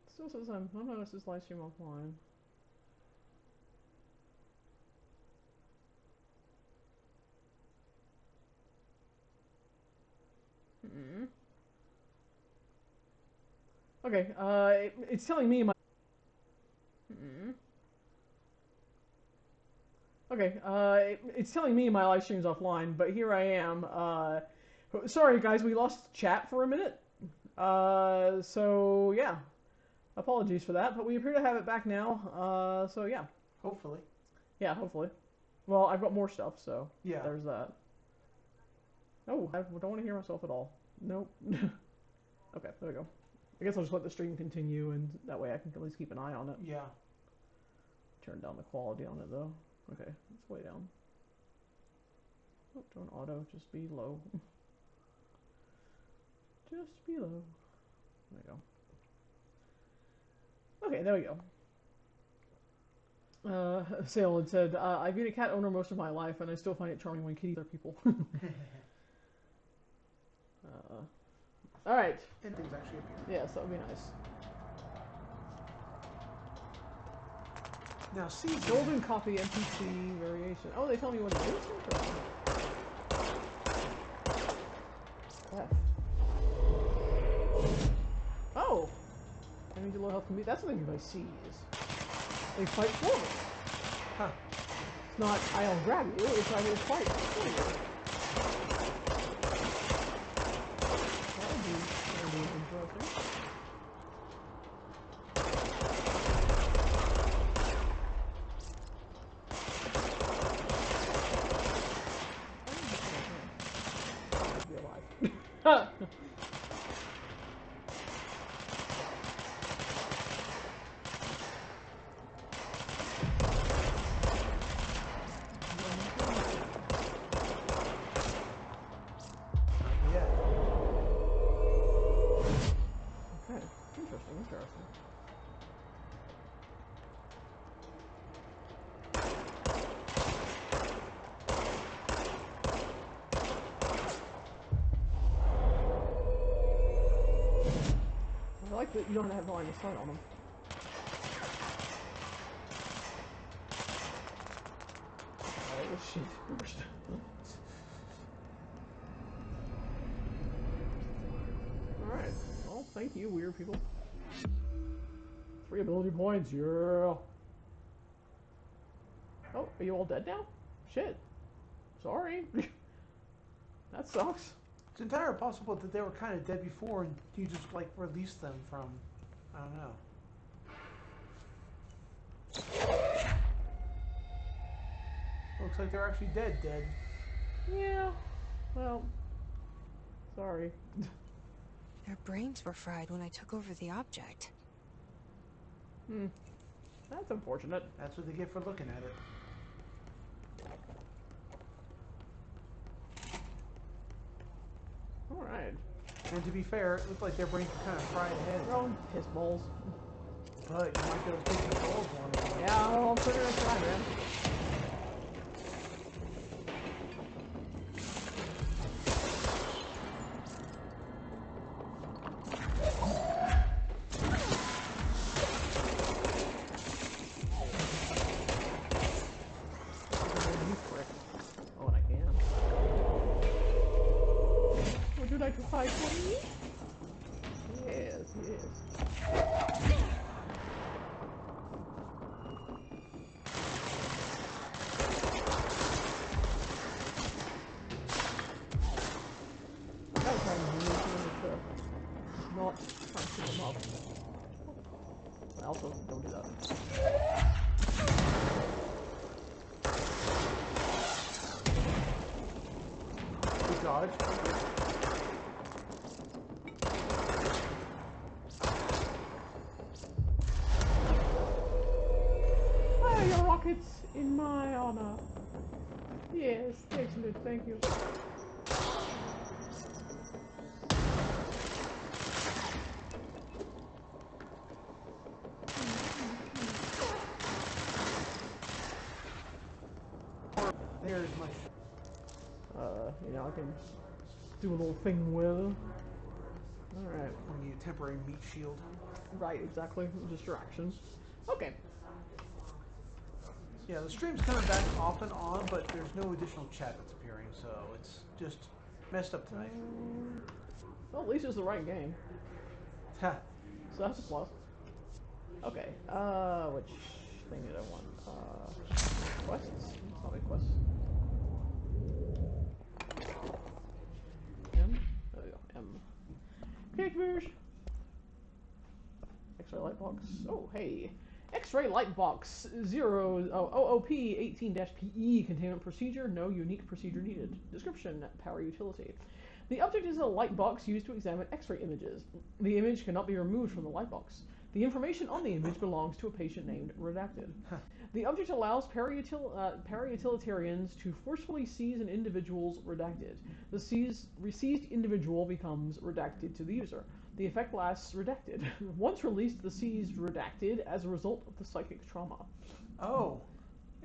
Still says I'm. Oh no, this is live stream offline. Okay, it's telling me my. Okay, it's telling me my live stream's offline, but here I am. Sorry guys, we lost chat for a minute. So yeah, apologies for that, but we appear to have it back now. So yeah. Hopefully. Yeah, hopefully. Well, I've got more stuff, so Yeah. there's that. Oh, I don't want to hear myself at all. Nope. Okay, there we go. I guess I'll just let the stream continue, and that way I can at least keep an eye on it. Yeah. Turn down the quality on it, though. Okay, it's way down. Oh, don't auto, just be low. Just be low. There we go. Okay, there we go. Sale had said, I've been a cat owner most of my life, and I still find it charming when kitties are people. Alright. And things actually appear. Yes, that would be nice. Now, see. Golden copy NPC variation. Oh, they tell me what it is? Interesting. F. Oh! I need to low health community. That's something by sees. They fight for me. Huh. It's not, I'll grab you, it's I will fight for you. That would be interesting. Be alive. Yeah. Okay, interesting. I like that you don't have line of sight on them. Oh shit. Alright. Well, thank you, weird people. 3 ability points, yeah. Oh, are you all dead now? Shit. Sorry. That sucks. It's entirely possible that they were kind of dead before and you just, like, released them from, I don't know. Looks like they're actually dead. Yeah. Well, sorry. Their brains were fried when I took over the object. That's unfortunate. That's what they get for looking at it. Alright. And to be fair, it looked like their brains were kind of fried ahead. They're on piss balls. But you might be able to take these balls one. Yeah, well, I'm pretty gonna try, man. You prick. Oh, and I can. Would you like to fight for me? Yes, yes. That's why I'm using to not punch them up. I also don't do that. Good dodge. Fire your rockets in my honor. Yes, excellent, thank you. There's my. You know, I can do a little thing with. Alright. We need a temporary meat shield. Right, exactly. Distractions. Okay. Yeah, the stream's coming back off and on, but there's no additional chat that's appearing, so it's just messed up tonight. Well, at least it's the right game. Ha. So that's a plus. Okay, which thing did I want? Quests? It's not a quest. M? There we go, M. Pictures! X-ray light box. Oh, hey. X-ray light box 18-PE containment procedure. No unique procedure needed. Description: power utility. The object is a light box used to examine X-ray images. The image cannot be removed from the light box. The information on the image belongs to a patient named Redacted. The object allows parautilitarians to forcefully seize an individual's redacted. The seized individual becomes redacted to the user. The effect lasts redacted. Once released, the seized redacted as a result of the psychic trauma. Oh,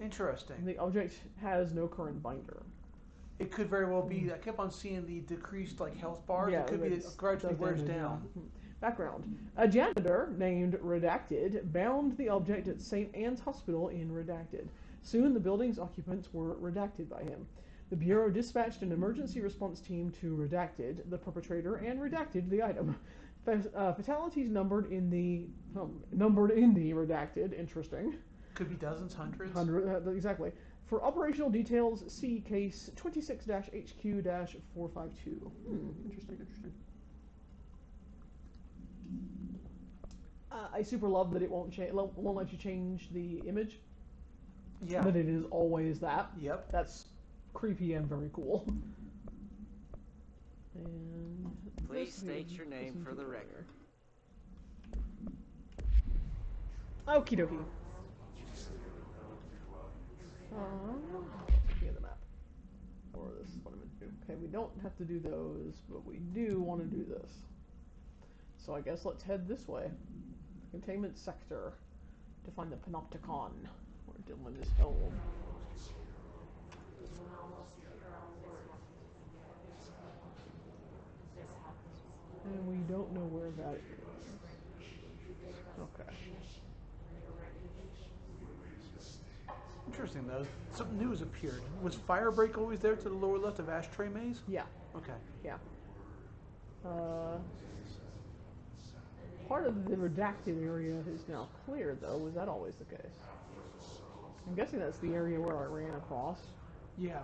interesting. The object has no current binder. It could very well be. I kept on seeing the decreased health bars. Yeah, it could be it's- gradually does wears damage, down. yeah. Background. A janitor named Redacted bound the object at St. Anne's Hospital in Redacted. Soon the building's occupants were redacted by him. The Bureau dispatched an emergency response team to Redacted, the perpetrator, and redacted the item. Fatalities numbered in the Redacted. Interesting. Could be dozens, hundreds. Exactly. For operational details, see case 26-HQ-452. Interesting. I super love that it won't let you change the image. Yeah. That it is always that. Yep. That's creepy and very cool. And Please this state is- your this name is for the right record. Okie dokie. Looking at the map. Or this is what I'm going to do. Okay, we don't have to do those, but we do want to do this. So I guess let's head this way. Containment sector. To find the Panopticon, where Dylan is held. And we don't know where that is. Okay. Interesting though. Something new has appeared. Was Firebreak always there to the lower left of Ashtray Maze? Yeah. Okay. Yeah. Part of the redacted area is now clear, though. Was that always the case? I'm guessing that's the area where I ran across. Yeah.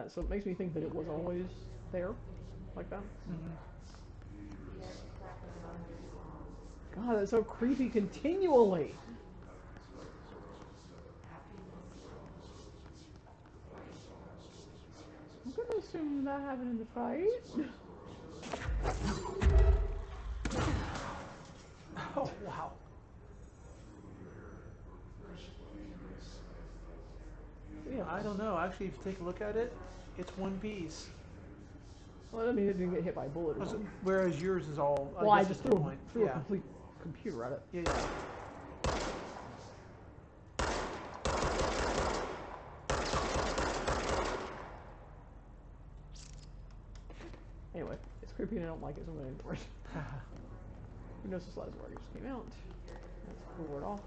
So it makes me think that it was always there, like that. God, that's so creepy continually. I'm gonna assume that happened in the fight. Oh wow. don't know. Actually, if you take a look at it, it's one piece. Well, I mean, it didn't get hit by a bullet or something. Whereas yours is all. Well, I guess just is the threw point. a complete computer at it. Yeah, yeah. Anyway, it's creepy and I don't like it, so I'm going to ignore it. Windows slides already just came out. Let's pull it off.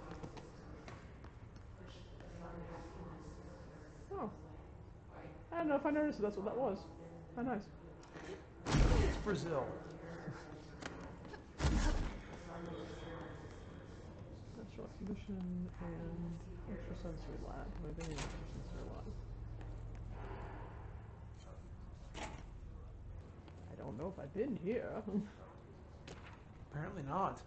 Oh. I don't know if I noticed that's what that was. How nice. It's Brazil. Natural exhibition and extrasensory lab. Have I been in extrasensory lab? I don't know if I've been here. Apparently not.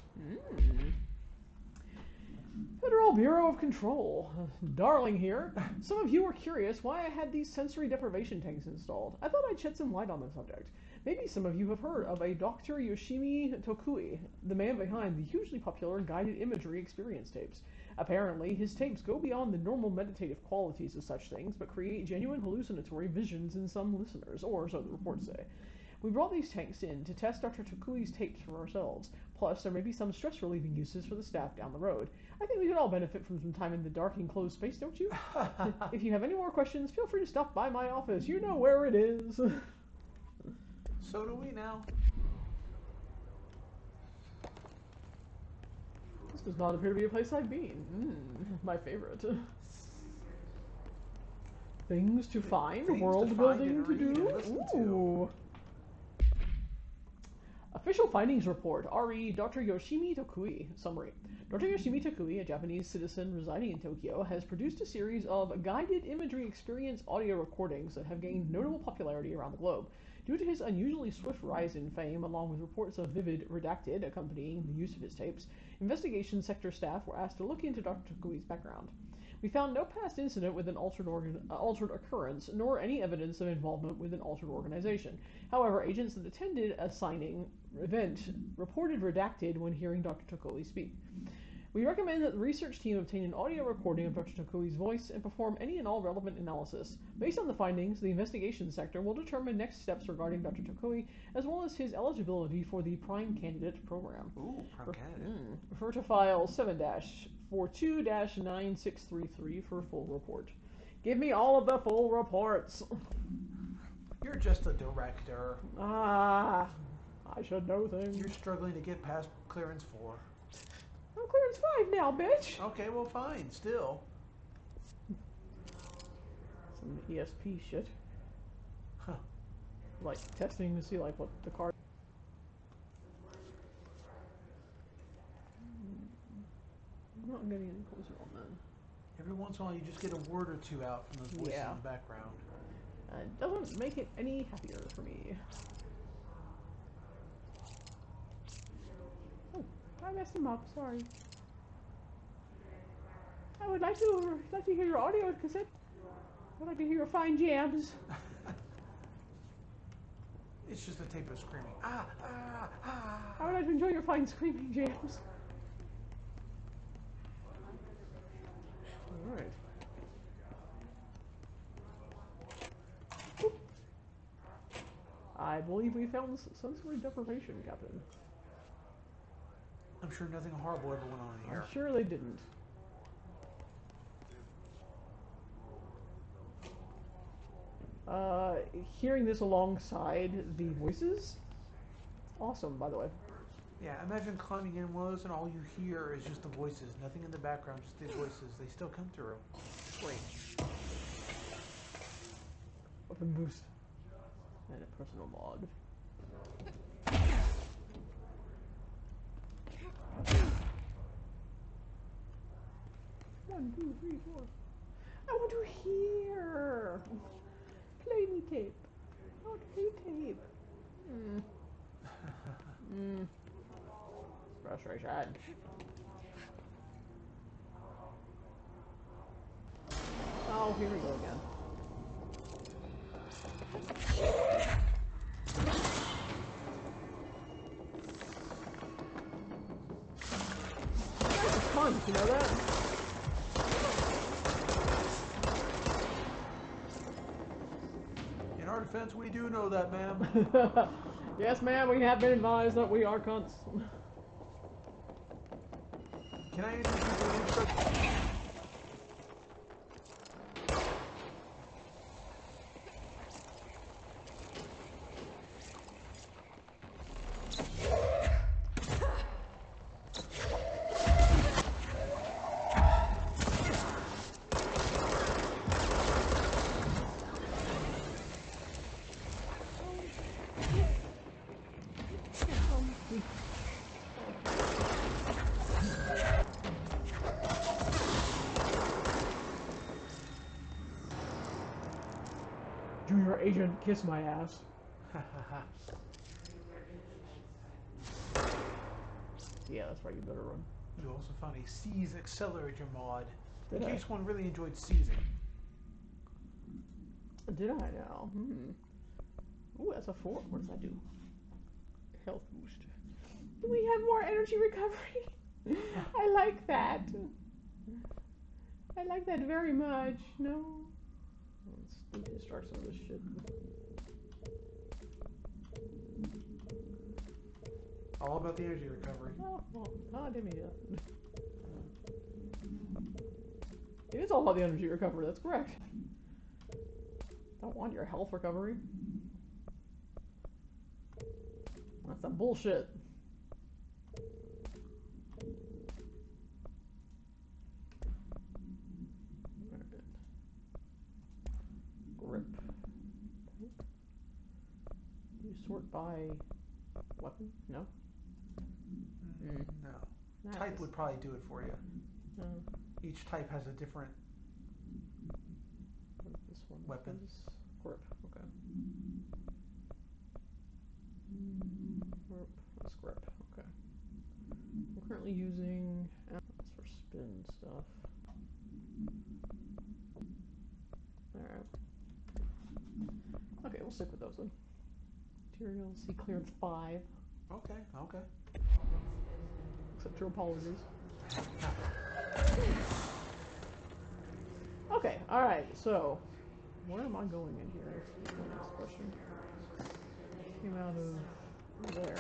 Federal Bureau of Control. Darling here. Some of you were curious why I had these sensory deprivation tanks installed. I thought I'd shed some light on the subject. Maybe some of you have heard of a Dr. Yoshimi Tokui, the man behind the hugely popular guided imagery experience tapes. Apparently, his tapes go beyond the normal meditative qualities of such things, but create genuine hallucinatory visions in some listeners, or so the reports say. We brought these tanks in to test Dr. Tokui's tapes for ourselves. Plus, there may be some stress-relieving uses for the staff down the road. I think we could all benefit from some time in the dark, enclosed space, don't you? If you have any more questions, feel free to stop by my office. You know where it is. So do we now. This does not appear to be a place I've been. My favorite. Things to find, Things to world find building and to read and do. listen to. Ooh. Official findings report. RE Dr. Yoshimi Tokui. Summary. Dr. Yoshimi Tokui, a Japanese citizen residing in Tokyo, has produced a series of guided imagery experience audio recordings that have gained notable popularity around the globe. Due to his unusually swift rise in fame, along with reports of vivid redacted accompanying the use of his tapes, investigation sector staff were asked to look into Dr. Tokui's background. We found no past incident with an altered occurrence, nor any evidence of involvement with an altered organization. However, agents that attended a signing event reported redacted when hearing Dr. Tokui speak. We recommend that the research team obtain an audio recording of Dr. Tokui's voice and perform any and all relevant analysis. Based on the findings, the investigation sector will determine next steps regarding Dr. Tokui, as well as his eligibility for the Prime Candidate program. Ooh, Prime Candidate. Refer to file 7-42-9633 for full report. Give me all of the full reports. You're just a director. I should know things. You're struggling to get past clearance 4. I'm clearance 5 now, bitch. Okay, well, fine. Still. Some ESP shit. Huh. Like testing to see like what the card. I'm not getting any closer on that. Every once in a while, you just get a word or two out from those voices Yeah. in the background. It doesn't make it any happier for me. Oh, I messed him up. Sorry. I would like to hear your audio cassette. I'd like to hear your fine jams. It's just a tape of screaming. Ah, ah, ah. I would like to enjoy your fine screaming jams. All right. Oop. I believe we found sensory deprivation, Captain. I'm sure nothing horrible ever went on in here. I'm sure they didn't. Hearing this alongside the voices, awesome, by the way. Yeah, imagine climbing in one of those and all you hear is just the voices. Nothing in the background, just the voices. They still come through. Great. Weapon boost. And a personal mod. 1, 2, 3, 4. I want to hear. Play me tape. I want to play tape. Frustration. Oh, here we go again. That's fun, you know that? defense, we do know that, ma'am. Yes, ma'am, we have been advised that we are cunts. Can I introduce you to an instructor? Junior agent, kiss my ass. Yeah, that's right, you better run. You also found a Seize Accelerator mod, in Did I? case one really enjoyed seizing. Did I now? Ooh, that's a 4. What does that do? Health boost. Do we have more energy recovery? I like that. I like that very much. No? Let's deconstruct some of this shit. All about the energy recovery. Oh, well, I didn't mean that. It is all about the energy recovery, that's correct. Don't want your health recovery. That's some bullshit. Grip. You sort by weapon? No? No. That Type is- would probably do it for you. No. Each type has a different What is this one? Weapon. Grip, okay. Grip, that's grip, okay. I'm currently using, that's for spin stuff. Alright. Okay, we'll stick with those then. Materials, see clearance 5. Okay, okay. Accept your apologies. Okay, alright, so where am I going in here? That's my next question. Came out of there.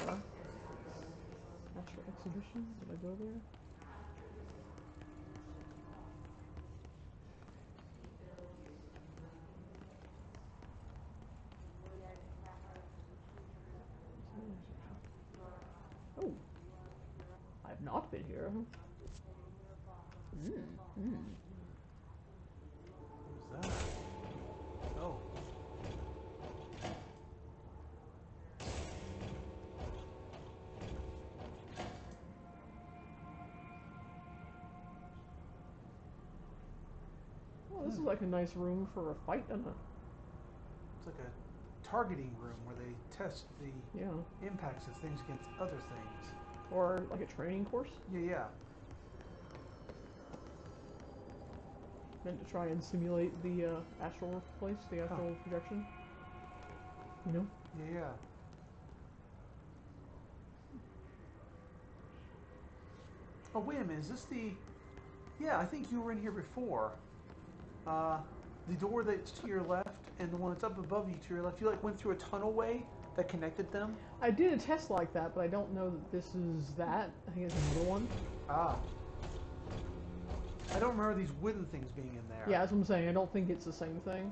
Astral Exhibition? Did I go there? Oh. I've not been here. What's that? Oh. Well, this is like a nice room for a fight, isn't it? It's like a targeting room where they test the Yeah. impacts of things against other things. Or like a training course, Yeah. meant to try and simulate the astral place, the astral projection. You know? Yeah. Oh, wait a minute. Is this the... Yeah, I think you were in here before. The door that's to your left and the one that's up above you to your left, you like went through a tunnel way that connected them? I did a test like that, but I don't know that this is that. I think it's another one. Ah. I don't remember these wooden things being in there. Yeah, that's what I'm saying. I don't think it's the same thing.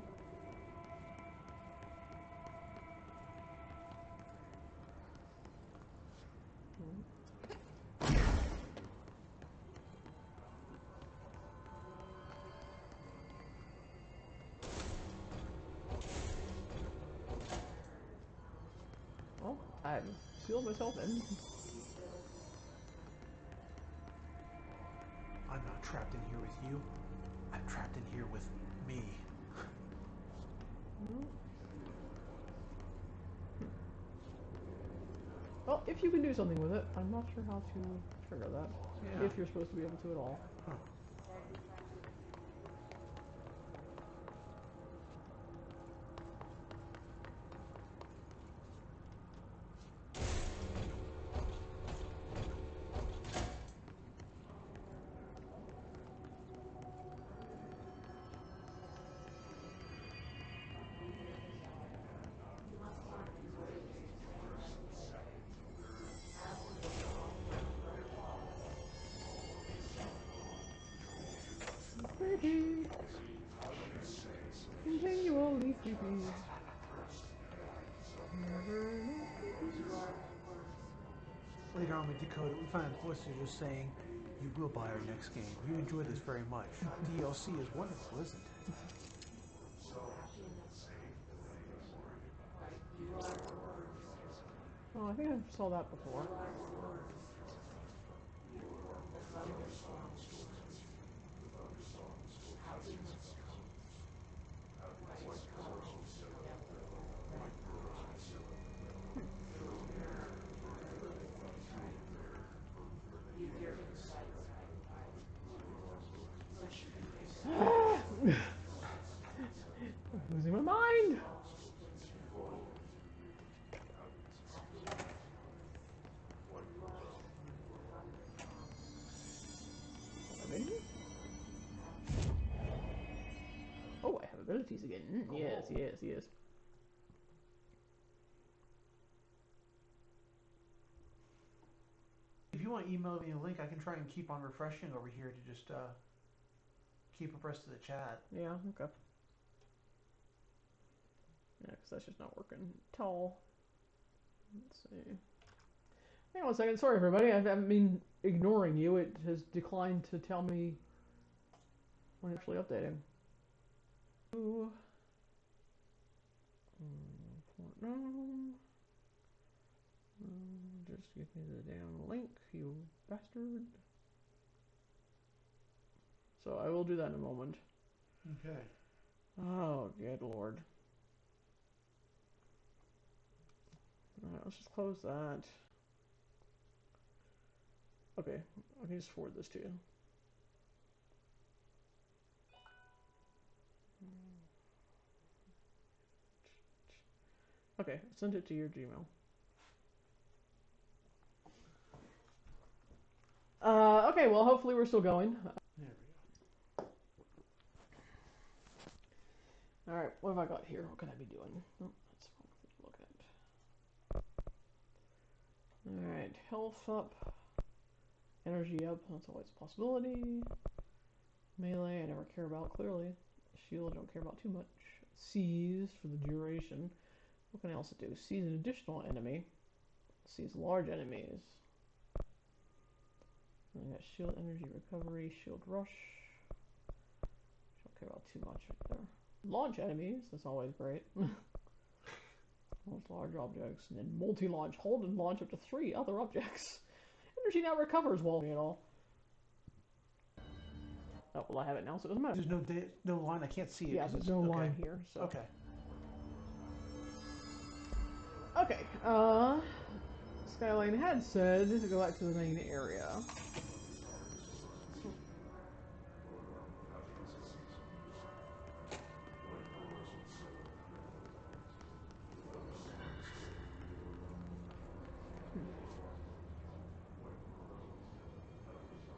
Well, I've sealed myself in. I'm not trapped in here with you. I'm trapped in here with me. Well, if you can do something with it, I'm not sure how to trigger that. Yeah. If you're supposed to be able to at all. Huh. creepy. Later on with Dakota, we find the voices just saying, "You will buy our next game. You enjoy this very much. DLC is wonderful, isn't it?" Oh, I think I saw that before. I'm losing my mind. Oh, I have abilities again. Yes, yes, yes. If you want to email me a link, I can try and keep on refreshing over here to just keep abreast of the chat. Yeah, okay. Yeah, because that's just not working at all. Let's see. Hang on a second. Sorry, everybody. I haven't been ignoring you. It has declined to tell me when it's actually updating. Ooh. No. Just give me the damn link, you bastard. So I will do that in a moment. Okay. Oh, good lord. Alright, let's just close that. Okay, I can just forward this to you. Okay, send it to your Gmail. Okay, well, hopefully we're still going. There we go. Alright, what have I got here? What can I be doing? Oh, that's the wrong thing to look at. Alright, health up. Energy up, that's always a possibility. Melee, I never care about, clearly. Shield, I don't care about too much. Seize for the duration. What can I also do? Seize an additional enemy. Seize large enemies. And I got shield energy recovery, shield rush. Don't care about too much right there. Launch enemies, that's always great. Launch large objects, and then multi-launch. Hold and launch up to 3 other objects. Energy now recovers while at all. Oh, well, I have it now, so it doesn't matter. There's no line. I can't see it. Yeah, 'cause there's it's no okay. line here, so. Okay. Okay, Skyline had said to go back to the main area.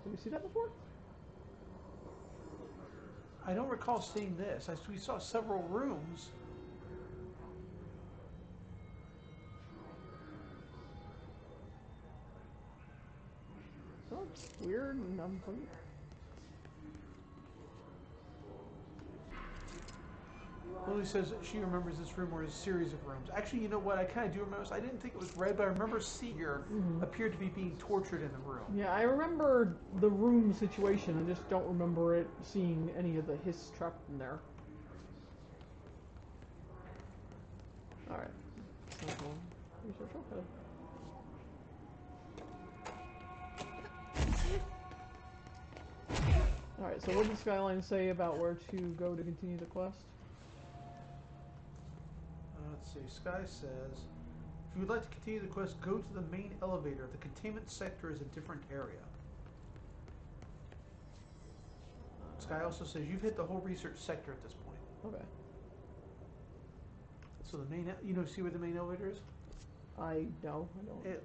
Did we see that before? I don't recall seeing this. We saw several rooms. So it's weird and unfamiliar. Lily says that she remembers this room or a series of rooms. Actually, you know what? I kind of do remember. I didn't think it was red, but I remember Seeger appeared to be being tortured in the room. Yeah, I remember the room situation. I just don't remember it seeing any of the hiss trapped in there. Alright. Research, okay. Alright, so what did Skyline say about where to go to continue the quest? Let's see. Sky says, if you would like to continue the quest, go to the main elevator. The containment sector is a different area. Sky also says you've hit the whole research sector at this point. Okay. So the main, see where the main elevator is? I don't. It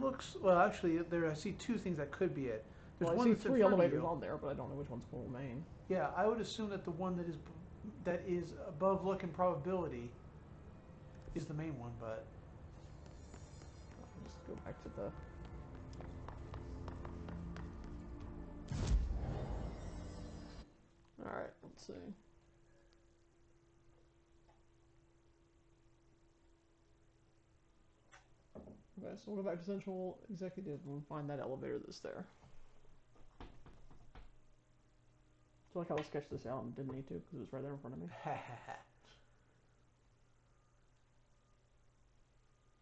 looks, well, actually, there I see 2 things that could be it. There's Well, I one see that's in 3 front of elevators you. on there, but I don't know which one's full main. Yeah, I would assume that the one that is above luck and probability is the main one, but I'll just go back to the... Alright, let's see. Yes, we'll go back to Central Executive and find that elevator that's there. So like I sketched this out and didn't need to because it was right there in front of me.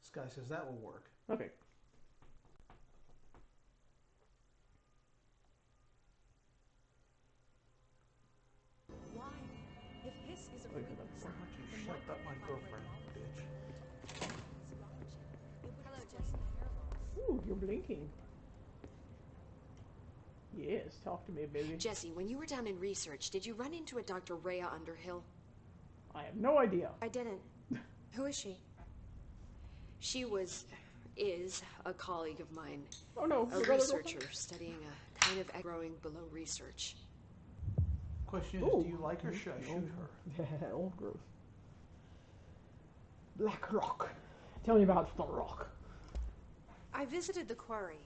This guy says that will work. Okay. Why? If Hiss is a Wait for freak, that. Why don't you shut up my girlfriend, bitch? Hello, Jesse. Ooh, you're blinking. Yes, talk to me, baby. Jesse, when you were down in research, did you run into a Dr. Rhea Underhill? I have no idea. I didn't. Who is she? She is a colleague of mine, Oh no, a your other researcher studying a kind of growing below research. Question is, Ooh. do you like her? Should I shoot her? girlfriend. Yeah, old growth. Black Rock. Tell me about the Rock. I visited the quarry.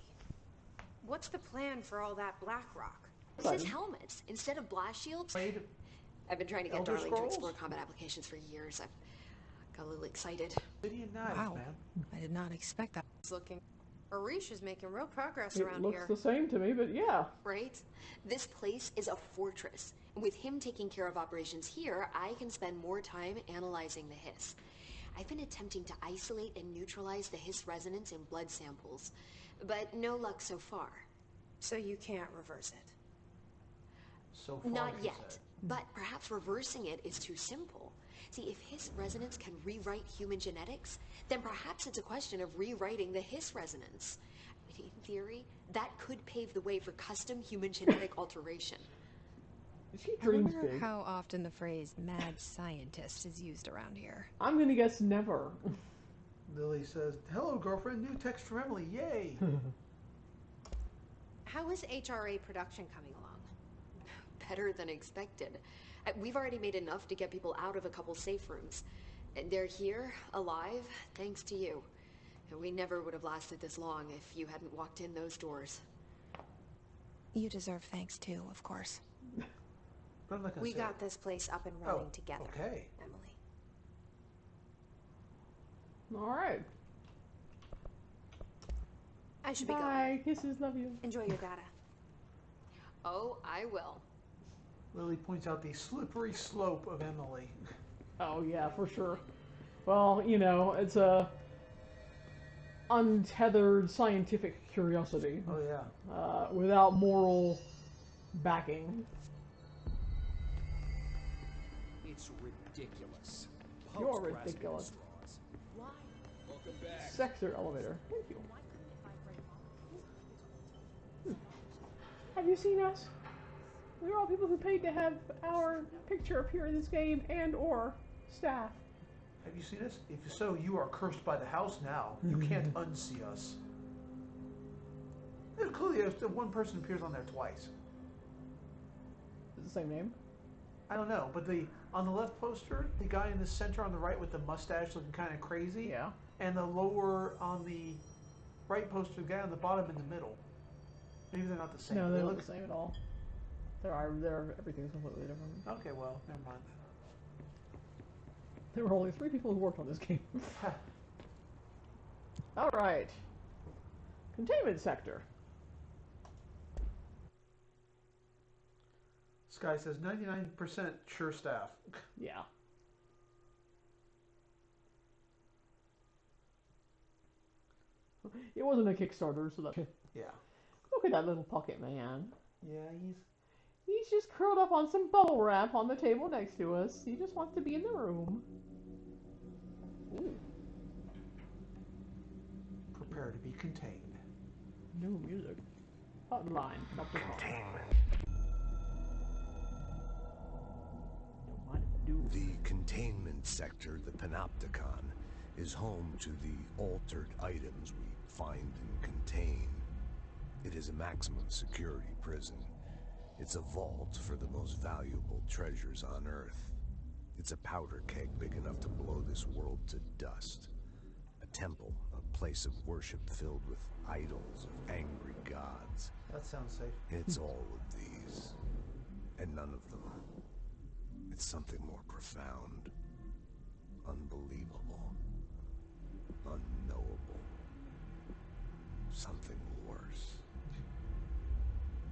What's the plan for all that black rock? This is helmets instead of blast shields. Played I've been trying to get Elder Darling to Scrolls? explore combat applications for years. I've got a little excited. City and Knives, Wow. man. I did not expect that. It's looking. Arish is making real progress It around looks here. the same to me, but yeah. Right? This place is a fortress. With him taking care of operations here, I can spend more time analyzing the hiss. I've been attempting to isolate and neutralize the hiss resonance in blood samples, but no luck so far. So you can't reverse it. So far, Not she yet, said. but perhaps reversing it is too simple. See, if hiss resonance can rewrite human genetics, then perhaps it's a question of rewriting the hiss resonance. I mean, in theory, that could pave the way for custom human genetic alteration. She I dreams wonder big. how often the phrase mad scientist is used around here. I'm gonna guess never. Lily says, "Hello, girlfriend. New text from Emily. Yay!" How is HRA production coming along? Better than expected. We've already made enough to get people out of a couple safe rooms. And they're here, alive, thanks to you. And we never would have lasted this long if you hadn't walked in those doors. You deserve thanks too, of course. But I'm not gonna We say got it. this place up and running Oh, together, okay. Emily. Alright. I should be going. Bye. Kisses, love you. Enjoy your data. Oh, I will. Lily points out the slippery slope of Emily. Oh yeah, for sure. Well, you know, it's a untethered scientific curiosity Oh yeah. without moral backing. It's ridiculous. You're Pope's grasping at ridiculous. straws. Why? Welcome back. Sector elevator. Thank you. Why couldn't it find Fred Pollock? Have you seen us? We're all people who paid to have our picture appear in this game and or staff. Have you seen us? If so, you are cursed by the house now. You can't unsee us. And clearly, one person appears on there twice. Is it the same name? I don't know, but on the left poster, the guy in the center on the right with the mustache looking kind of crazy. Yeah. And the lower on the right poster, the guy on the bottom in the middle. Maybe they're not the same. No, but they look the same at all. Everything's completely different. Okay, well, never mind. There were only 3 people who worked on this game. Alright. Containment sector. This guy says 99% sure staff. Yeah. It wasn't a Kickstarter, so that... Yeah. Look at that little pocket man. Yeah, He's just curled up on some bubble wrap on the table next to us. He just wants to be in the room. Ooh, prepare to be contained. new music. Hotline. Containment. Don't mind if I do. The containment sector, the Panopticon, is home to the altered items we find and contain. It is a maximum security prison. It's a vault for the most valuable treasures on Earth. It's a powder keg big enough to blow this world to dust. A temple, a place of worship filled with idols of angry gods. That sounds safe. It's all of these, and none of them. It's something more profound, unbelievable, unknowable. something worse.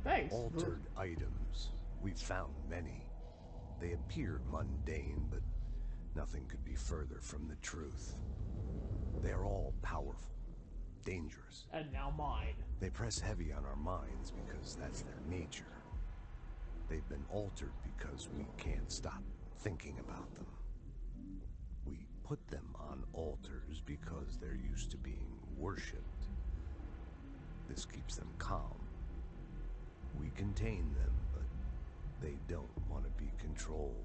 Thanks. Altered items. We've found many. They appear mundane, but nothing could be further from the truth. They're all powerful, dangerous. And now mine. They press heavy on our minds because that's their nature. They've been altered because we can't stop thinking about them. We put them on altars because they're used to being worshipped. This keeps them calm. We contain them, but they don't want to be controlled.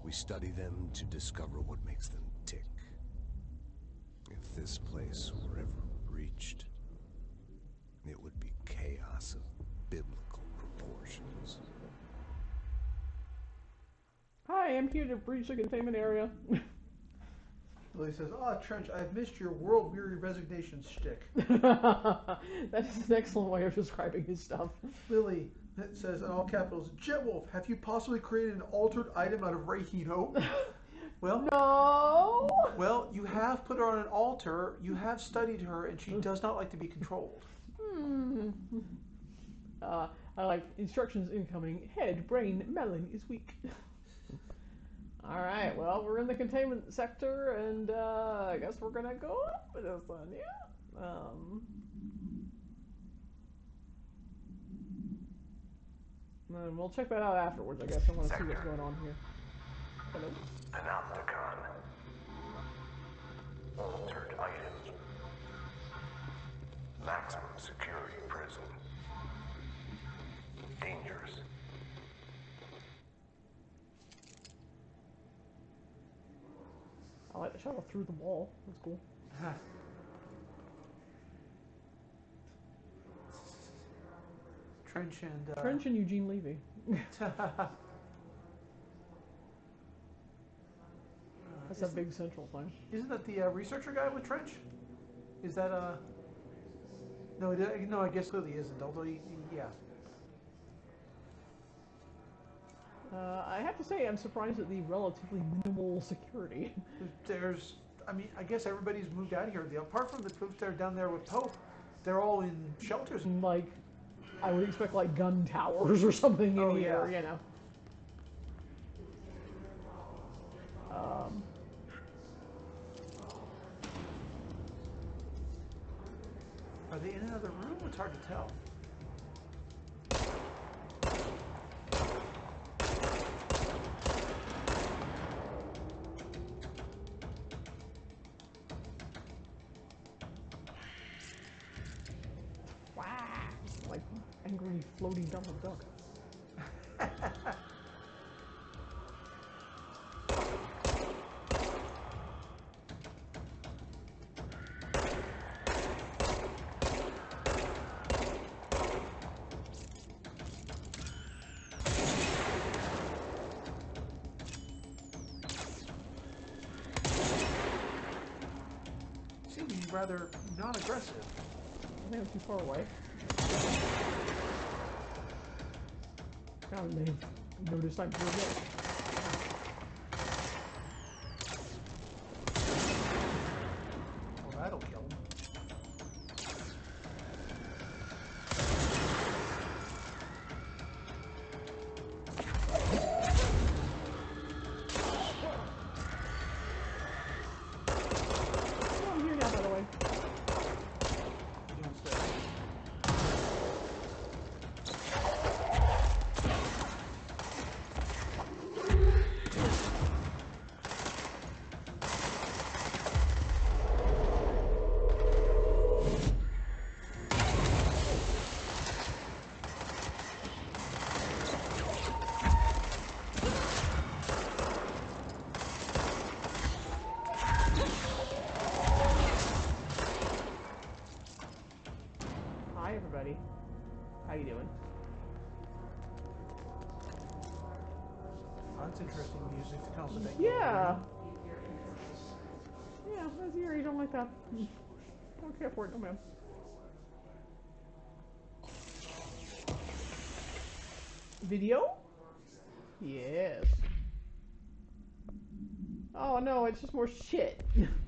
We study them to discover what makes them tick. If this place were ever breached, it would be chaos of biblical proportions. Hi, I'm here to breach the containment area. Lily says, "Ah, Trench, I've missed your world-weary resignation shtick." That is an excellent way of describing his stuff. Lily says in all capitals, "Jetwolf, have you possibly created an altered item out of Reihito?" Well, no. Well, you have put her on an altar, you have studied her, and she does not like to be controlled. I like instructions incoming. Head, brain, melon is weak. Alright, well, we're in the containment sector, and I guess we're gonna go up with this one, yeah? And we'll check that out afterwards, I guess. I want to see what's going on here. Hello? Panopticon. Altered items. Maximum security prison. Dangerous. I like the shuttle through the wall. That's cool. Trench and Eugene Levy. That's a big central thing. Isn't that the researcher guy with Trench? Is that no, I guess Lily isn't. Although, yeah. I have to say, I'm surprised at the relatively minimal security. There's, I mean, I guess everybody's moved out of here. Apart from the folks that are down there with Pope, they're all in shelters. Like, I would expect like gun towers or something in here, you know. Are they in another room? It's hard to tell. Wow, like angry floating Donald Duck. Seems rather non-aggressive. I think I'm too far away. God, they've noticed I'm here yet. Well, that'll kill him. I'm here now, by the way. Hi, everybody. How you doing? Oh, that's interesting music to complement. Yeah. Yeah, that's eerie. You don't like that. Don't care for it, no ma'am. Video? Yes. Oh no, it's just more shit.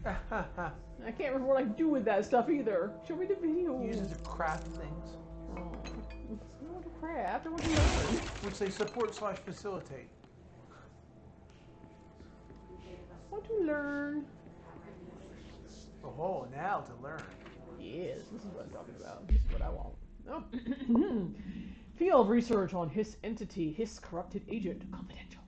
I can't remember what I do with that stuff either. Show me the video. Use it to craft things. Oh, I want to craft. I want to learn. Which they support / facilitate. I want to learn. Oh, now to learn. Yes, this is what I'm talking about. This is what I want. Oh. Field research on Hiss entity, Hiss corrupted agent, confidential.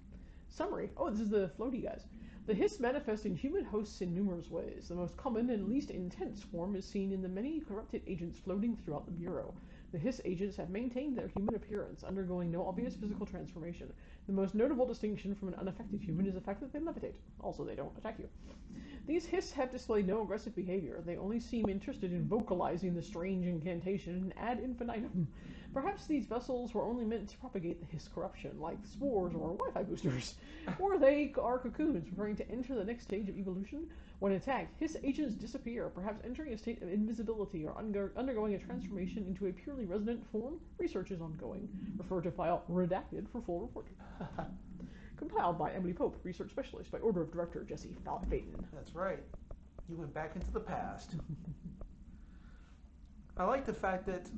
Summary. Oh, this is the floaty guys. The Hiss manifest in human hosts in numerous ways. The most common and least intense form is seen in the many corrupted agents floating throughout the Bureau. The Hiss agents have maintained their human appearance, undergoing no obvious physical transformation. The most notable distinction from an unaffected human is the fact that they levitate. Also, they don't attack you. These Hiss have displayed no aggressive behavior. They only seem interested in vocalizing the strange incantation ad infinitum. Perhaps these vessels were only meant to propagate the Hiss corruption, like spores or Wi-Fi boosters. Or they are cocoons, preparing to enter the next stage of evolution. When attacked, Hiss agents disappear, perhaps entering a state of invisibility or undergoing a transformation into a purely resonant form. Research is ongoing. Refer to file redacted for full report. Compiled by Emily Pope, research specialist, by order of director Jesse Faden. That's right. You went back into the past. I like the fact that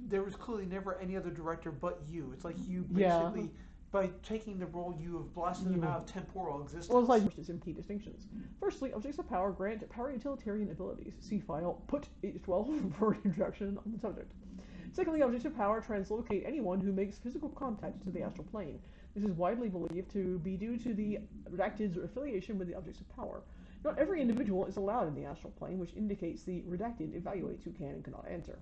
there was clearly never any other director but you. It's like you basically, by taking the role, you have blasted them out of temporal existence. Well, it's like some key distinctions. Firstly, objects of power grant power utilitarian abilities. See file put H12 for introduction on the subject. Secondly, objects of power translocate anyone who makes physical contact to the astral plane. This is widely believed to be due to the redacted's affiliation with the objects of power. Not every individual is allowed in the astral plane, which indicates the redacted evaluates who can and cannot enter.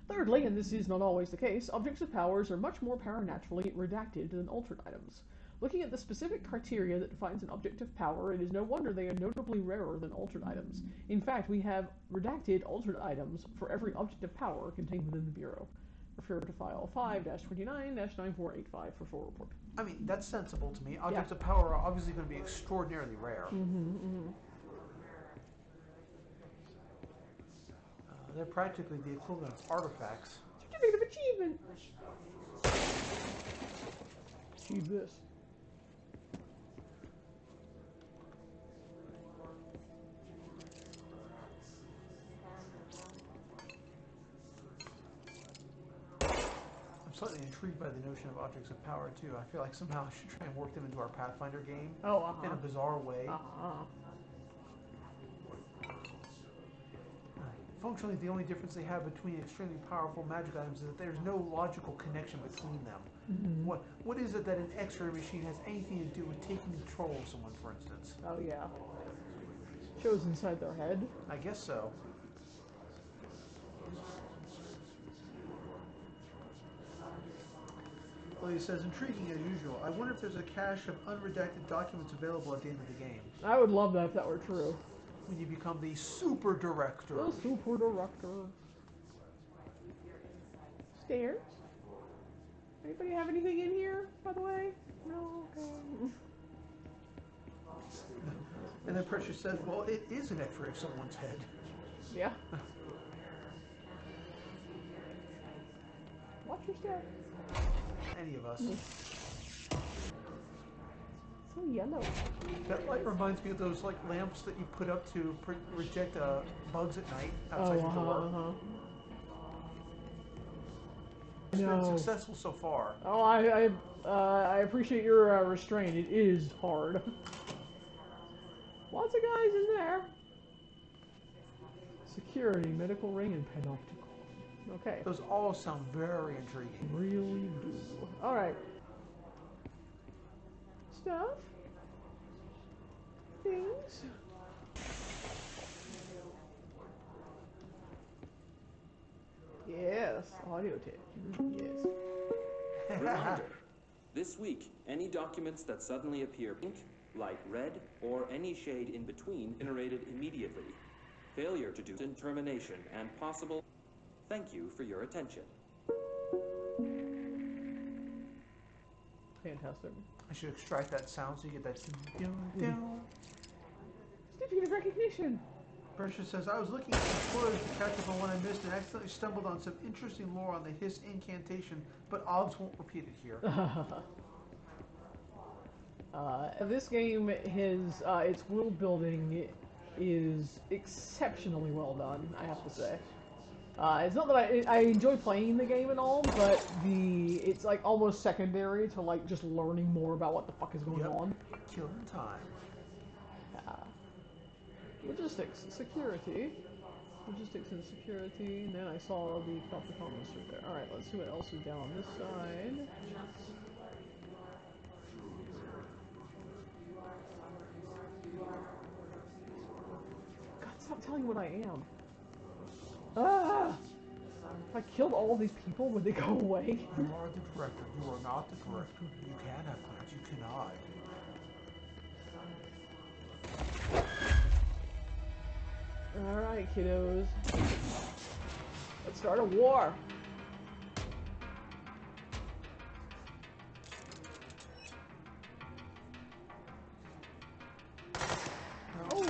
Thirdly, and this is not always the case, objects of powers are much more paranaturally redacted than altered items. Looking at the specific criteria that defines an object of power, it is no wonder they are notably rarer than altered items. In fact, we have redacted altered items for every object of power contained within the Bureau. Refer to file 5-29-9485 for full report. I mean, that's sensible to me. Objects of power are obviously going to be extraordinarily rare. They're practically the equivalent of artifacts. Certificate of achievement! Achieve this. I'm slightly intrigued by the notion of objects of power, too. I feel like somehow I should try and work them into our Pathfinder game in a bizarre way. Functionally, the only difference they have between extremely powerful magic items is that there's no logical connection between them. What is it that an X-ray machine has anything to do with taking control of someone, for instance? Oh yeah. Shows inside their head. I guess so. Well, he says, intriguing as usual. I wonder if there's a cache of unredacted documents available at the end of the game. I would love that if that were true. When you become the super director. The super director. Stairs? Anybody have anything in here, by the way? No? Okay. And then Precious says, well, it is an X-ray of someone's head. Yeah. Watch your step. Any of us. So yellow. That light reminds me of those like lamps that you put up to reject bugs at night outside your door. It's been successful so far. Oh, I appreciate your restraint. It is hard. Lots of guys in there. Security, medical ring, and panoptical. Okay. Those all sound very intriguing. Really do. All right. Stuff. Things. Yes, audio tape. Yes. Reminder. This week, any documents that suddenly appear pink, light red, or any shade in between generated immediately. Failure to do in termination and possible. Thank you for your attention. Fantastic. I should extract that sound so you get that down. Certificate of recognition. Precious says, I was looking at some spoilers to catch up on what I missed and accidentally stumbled on some interesting lore on the Hiss incantation, but Oggs won't repeat it here. This game, its world building is exceptionally well done, I have to say. It's not that I enjoy playing the game and all, but it's like almost secondary to like just learning more about what the fuck is going on. Killing time. Logistics, security. Logistics and security. And then I saw the Coppercon right there. Alright, let's see what else is down on this side. God, stop telling me what I am. Ah! If I killed all these people, would they go away? You are the director. You are not the director. You can have plans. You cannot. Alright, kiddos. Let's start a war. Oh!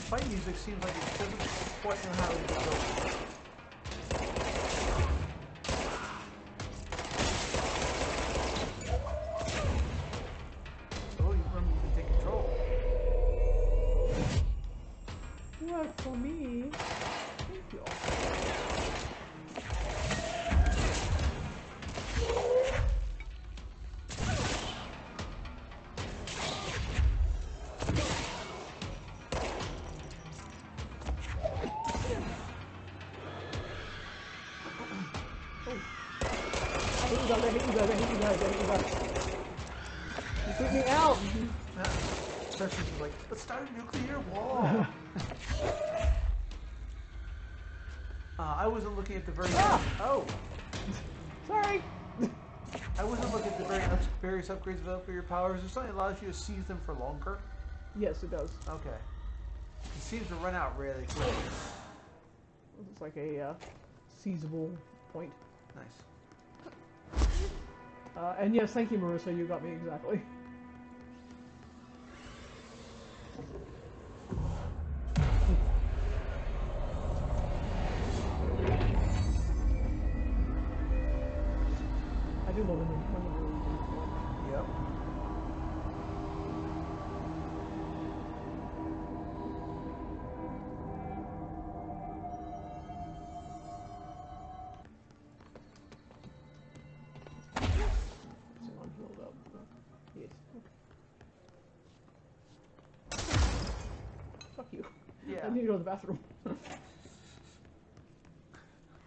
Fight music seems like it doesn't quite know how to go. Oh, you remember you can take control. Work for me. Thank you. I hate you guys. You took me out. Especially like, let's start a nuclear war. I wasn't looking at the very. Oh, sorry. I wasn't looking at the various upgrades available for your powers. Is there something that allows you to seize them for longer? Yes, it does. Okay. It seems to run out really quickly. It's like a seizable point. Nice. And yes, thank you, Marissa. You got me exactly. I do love it. Yep. Someone healed up. Yes. Fuck you. Yeah. I need to go to the bathroom.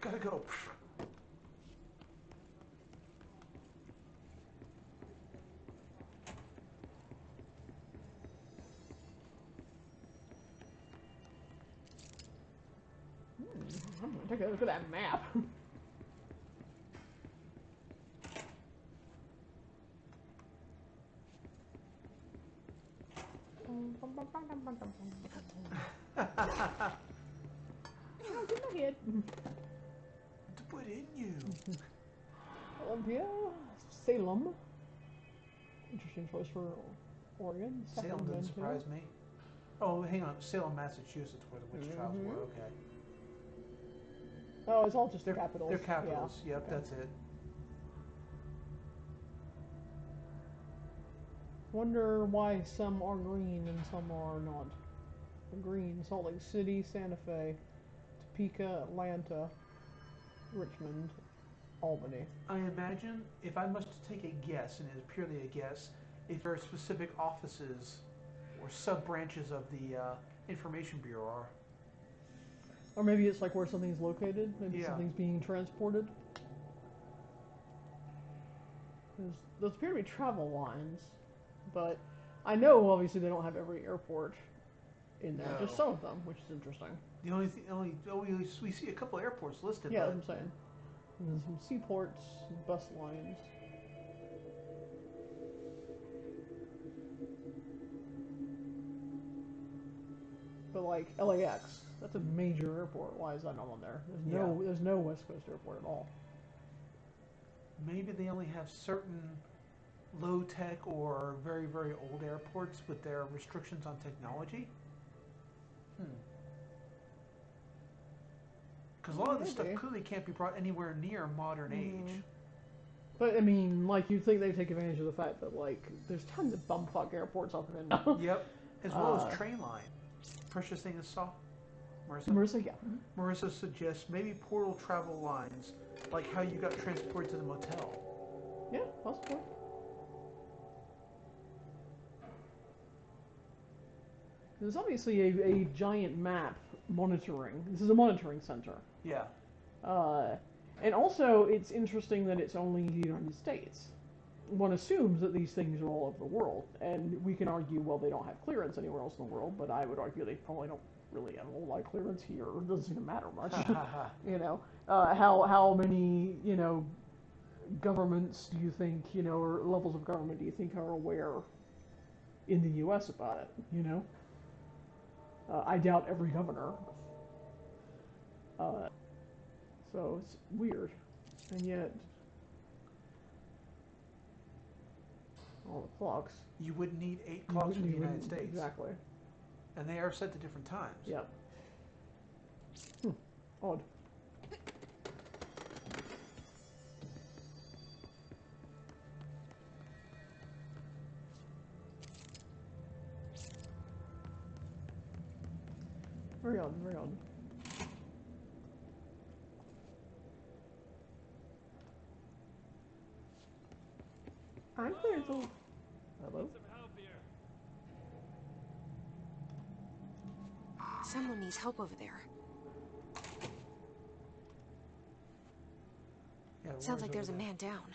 Gotta go. I'm gonna take a look at that map. Oh, get my head. To put in you. Olympia, Salem. Interesting choice for Oregon. Salem doesn't surprise me. Oh, hang on. Salem, Massachusetts, where the witch trials were. Okay. Oh, it's all just capitals. They're capitals. Yeah. Yep, Okay. that's it. Wonder why some are green and some are not. Green: Salt Lake City, Santa Fe, Topeka, Atlanta, Richmond, Albany. I imagine, if I must take a guess, and it is purely a guess, if there are specific offices or sub-branches of the Information Bureau are. Or maybe it's like where something's located. Maybe Yeah. something's being transported. Those appear to be travel lines, but I know obviously they don't have every airport in there. No. Just some of them, which is interesting. The we see a couple airports listed. Yeah, but that's what I'm saying. And there's some seaports, some bus lines. But like LAX, that's a major airport. Why is that not on there? There's no West Coast airport at all. Maybe they only have certain low-tech or very, very old airports with their restrictions on technology. Because a lot of this stuff Maybe. clearly can't be brought anywhere near modern age. But I mean, like, you'd think they'd take advantage of the fact that, like, there's tons of bumfuck airports up in Yep. As well as train line. Precious thing is saw. Marissa, yeah. Marissa suggests maybe portal travel lines, like how you got transported to the motel. Yeah, possibly. There's obviously a giant map monitoring. This is a monitoring center. Yeah. And also, it's interesting that it's only the United States. One assumes that these things are all over the world, and we can argue, well, they don't have clearance anywhere else in the world, but I would argue they probably don't really have a whole lot of clearance here. It doesn't seem to matter much. You know, how many, you know, governments do you think, you know, or levels of government do you think are aware in the U.S. about it, you know? I doubt every governor. So it's weird, and yet all the clocks. You wouldn't need 8 clocks in the United States. Exactly. And they are set to different times. Yep. Odd. Very odd, very odd. I'm clear until... Hello? Someone needs help over there. Yeah, Sounds like there's a man down.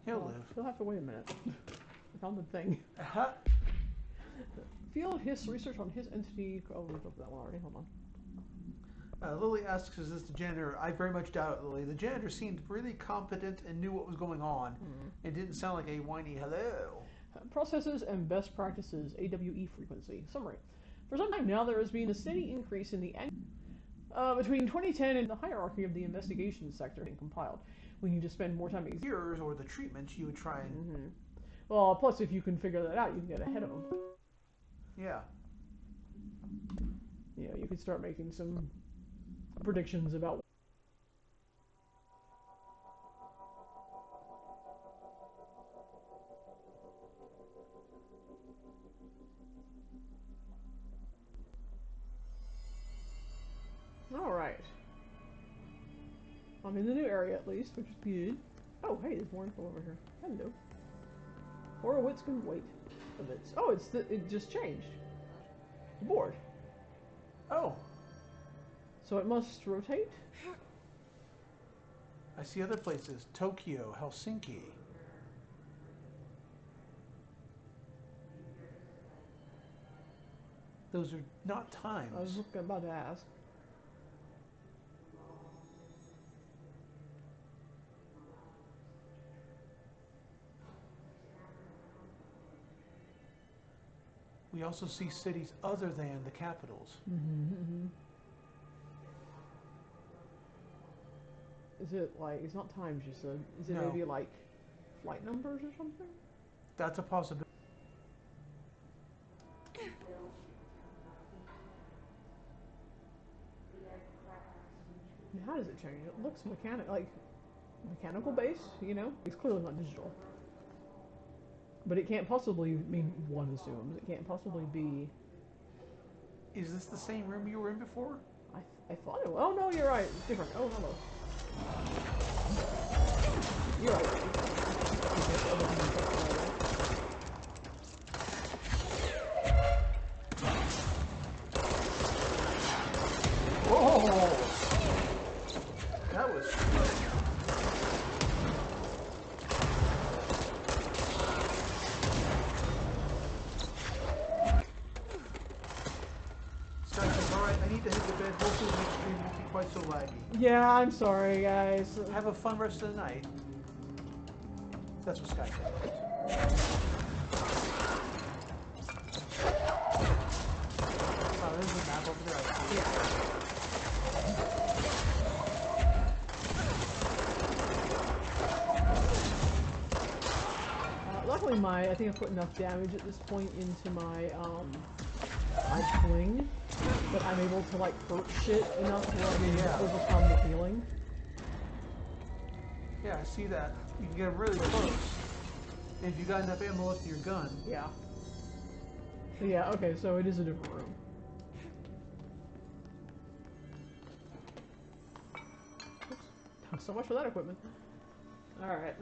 He'll Well, live. You'll have to wait a minute. I found the thing. Uh-huh. Field his research on his entity. Oh, we looked at that one already. Hold on. Lily asks, is this the janitor? I very much doubt it, Lily. The janitor seemed really competent and knew what was going on. It didn't sound like a whiny hello. Processes and best practices, AWE frequency. Summary. For some time now, there has been a steady increase in the between 2010 and the hierarchy of the investigation sector being compiled. We need to spend more time Years or the treatment you would try and... Well, plus if you can figure that out, you can get ahead of them. Yeah. You know, you could start making some predictions about... Alright. I'm in the new area at least, which is good. Oh, hey, there's more info over here. Hello. Horowitz can wait a bit. Oh, it just changed. The board. Oh. So it must rotate? I see other places. Tokyo, Helsinki. Those are not times. I was about to ask. We also see cities other than the capitals. Is it like, it's not times you said, is it No. maybe like flight numbers or something? That's a possibility. And how does it change? It looks mechanical based, you know? It's clearly not digital. But it can't possibly mean, one assumes, it can't possibly be... Is this the same room you were in before? I thought it was. Oh no, you're right, it's different. Oh, hello. You're right. Whoa! That was... Alright, I need to hit the bed. Hopefully the next stream won't be quite so laggy. Yeah, I'm sorry, guys. Have a fun rest of the night. That's what Sky said. Oh, there's a map over there. I see. Luckily, I think I've put enough damage at this point into my sling that I'm able to like hurt shit enough to let me overcome the healing. Yeah, I see that. You can get really close. And if you got enough ammo left in your gun. Yeah. So yeah, okay, so it is a different room. Oops. So much for that equipment. Alright.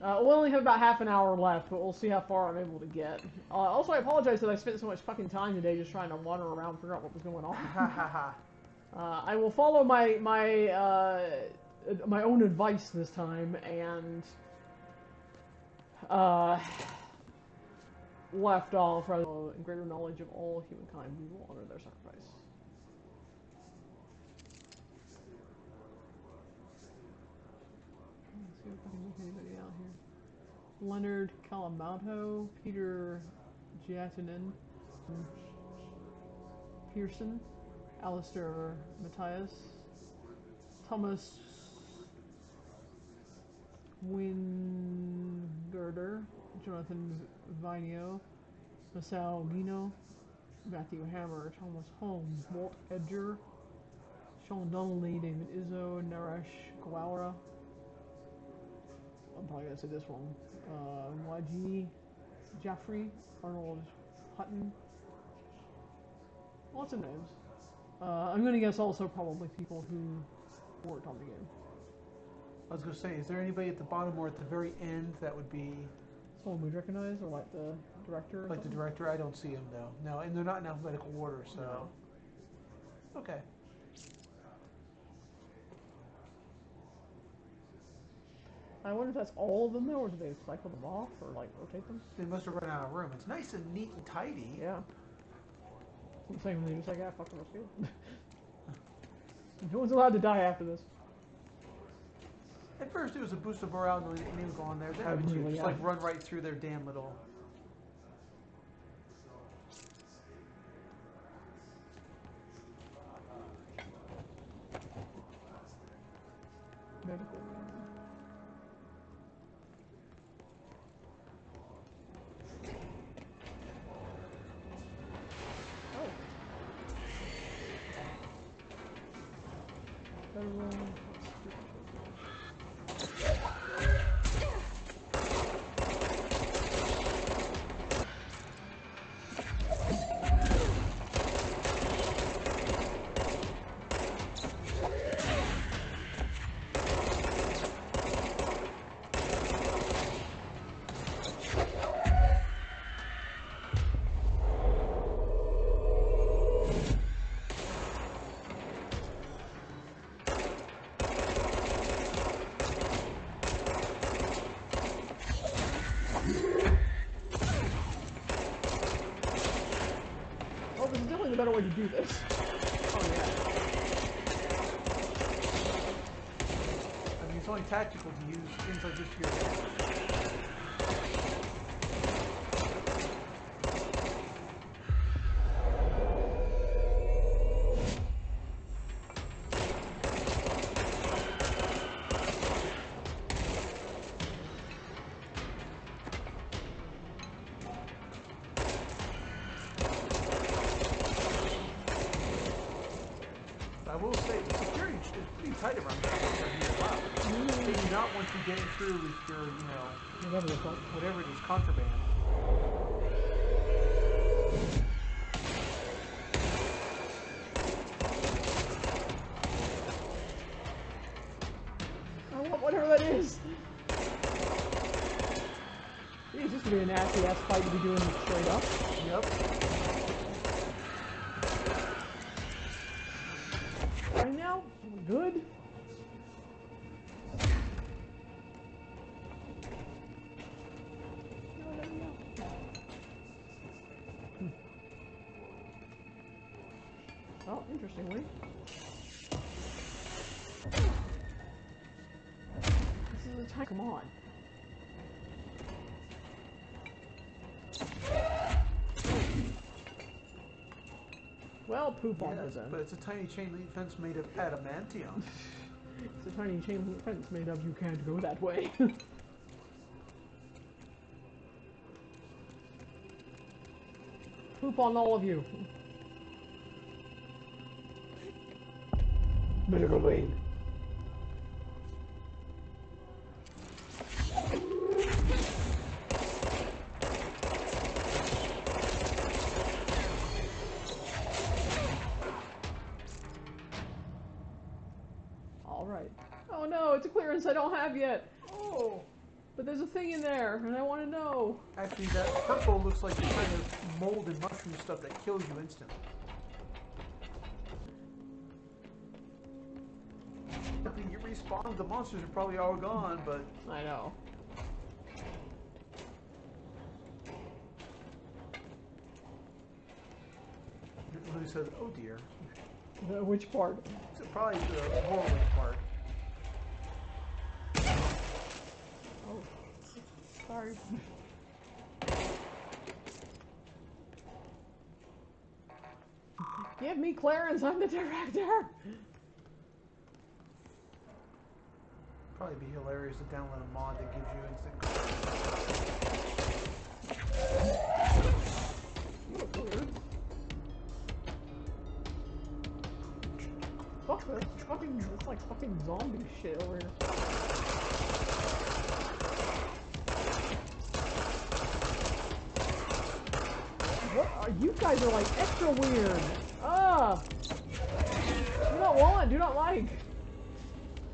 We'll only have about half an hour left, but we'll see how far I'm able to get. Also, I apologize that I spent so much fucking time today just trying to wander around, figure out what was going on. Ha ha ha. I will follow my own advice this time, and left off rather than greater knowledge of all humankind. We will honor their sacrifice. Let's see if I can make anybody out here. Leonard Calamato, Peter Giatinen, Pearson, Alistair Matthias, Thomas Wingirder, Jonathan Vinio, Masao Gino, Matthew Hammer, Thomas Holmes, Walt Edger, Sean Donnelly, David Izzo, Naresh Gowara. I'm probably gonna say this one. YG Jaffrey, Arnold Hutton. Lots of names. I'm gonna guess also probably people who worked on the game. I was gonna say, is there anybody at the bottom or at the very end that would be someone we'd recognize, or like the director? Like the director? I don't see him though. No, and they're not in alphabetical order, so. No. Okay. I wonder if that's all of them though, or do they cycle them off, or like rotate them? They must have run out of room. It's nice and neat and tidy. Yeah. I'm saying they're just like, fuck them, let's go. No one's allowed to die after this. At first it was a boost of morale and they would go on there. Then it would just like run right through their damn little... Medical. A better way to do this. Oh yeah. I mean, it's only tactical to use things like this to your advantage. I will say the security is pretty tight around here. Wow. Maybe not once you get it through with your, you know, whatever it is, contraband. I want whatever that is. It's just gonna be a nasty ass fight to be doing straight up. Yep. Right now, good. Oh, interestingly, this is the time. Come on. Well, poop on Yes, then. but it's a tiny chain link fence made of adamantium. It's a tiny chain link fence made of you can't go that way. Poop on all of you. Medical lane. alright. Oh no, it's a clearance I don't have yet. Oh! But there's a thing in there, and I want to know. Actually, that purple looks like the kind of mold and mushroom stuff that kills you instantly. If you respawn, the monsters are probably all gone, but... I know. Lou says, oh dear. Which part? It's probably the hallway part. Oh. Sorry. Give me Clarence, I'm the director! Probably be hilarious to download a mod that gives you instant. Fuck this. It's like fucking zombie shit over here. What are you guys are like extra weird. Ah! Do not want, do not like.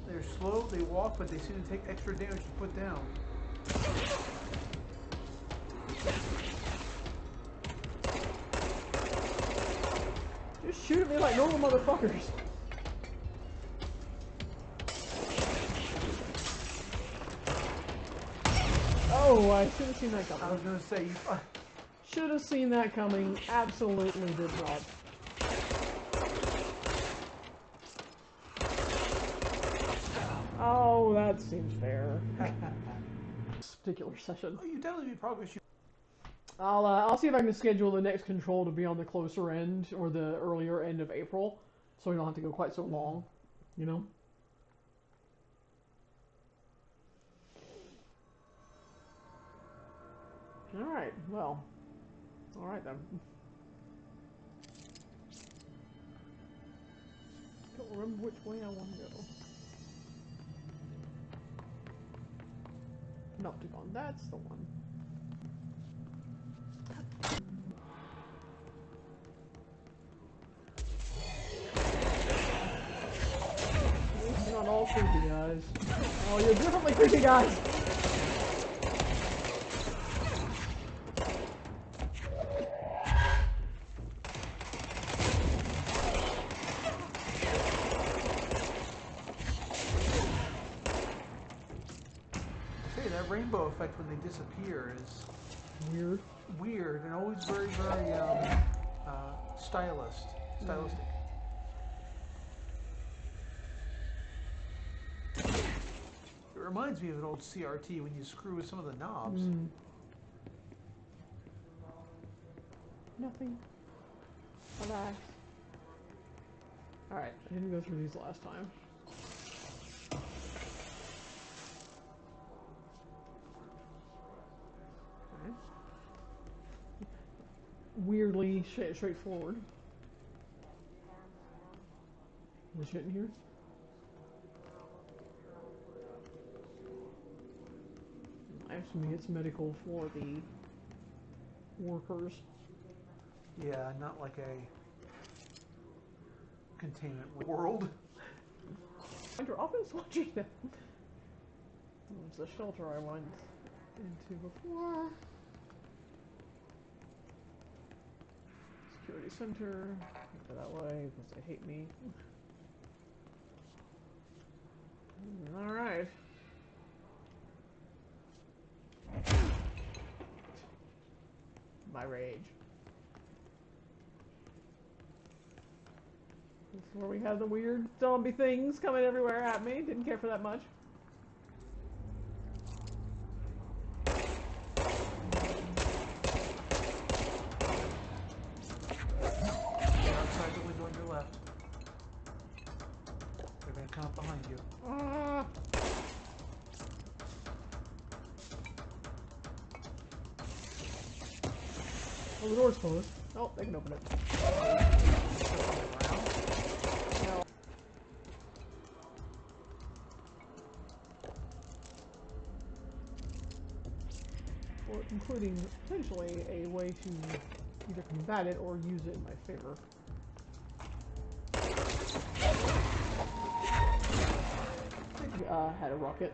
They're slow, they walk, but they seem to take extra damage to put down. Just shoot at me like normal motherfuckers. Oh, I should have seen that coming. I was gonna say, should have seen that coming. Absolutely did not. Oh, that seems fair. This particular session. Oh, you definitely made progress. I'll see if I can schedule the next control to be on the closer end or the earlier end of April, so we don't have to go quite so long, you know? Alright, well. Alright then. Don't remember which way I want to go. Noctagon, that's the one. It's not all creepy guys. Oh, you're definitely creepy guys! Rainbow effect when they disappear is weird and always very stylistic. It reminds me of an old CRT when you screw with some of the knobs. Nothing. Relax. Alright, I didn't go through these last time. Weirdly straightforward. There's shit in here. I assume it's medical for the workers. Yeah, not like a containment world. You're often swatching them. It's the shelter I went into before. Security center. Go that way because they hate me. Alright. My rage. This is where we have the weird zombie things coming everywhere at me. Didn't care for that much. Outside the window on your left. They're gonna come up behind you. Oh, the door's closed. Oh, they can open it. No. Or including potentially a way to either combat it or use it in my favor. had a rocket.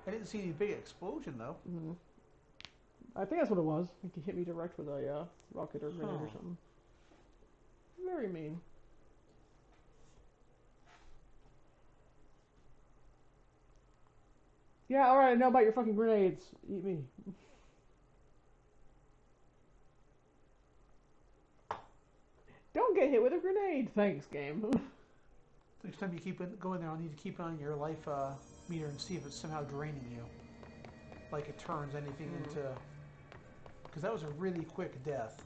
I didn't see any big explosion though. Mm-hmm. I think that's what it was. I think he hit me direct with a rocket or grenade or Huh. something. Very mean. Yeah, alright, I know about your fucking grenades. Eat me. Don't get hit with a grenade. Thanks, game. Next time you go in there, I'll need to keep it on your life meter and see if it's somehow draining you. Like it turns anything into... Because that was a really quick death.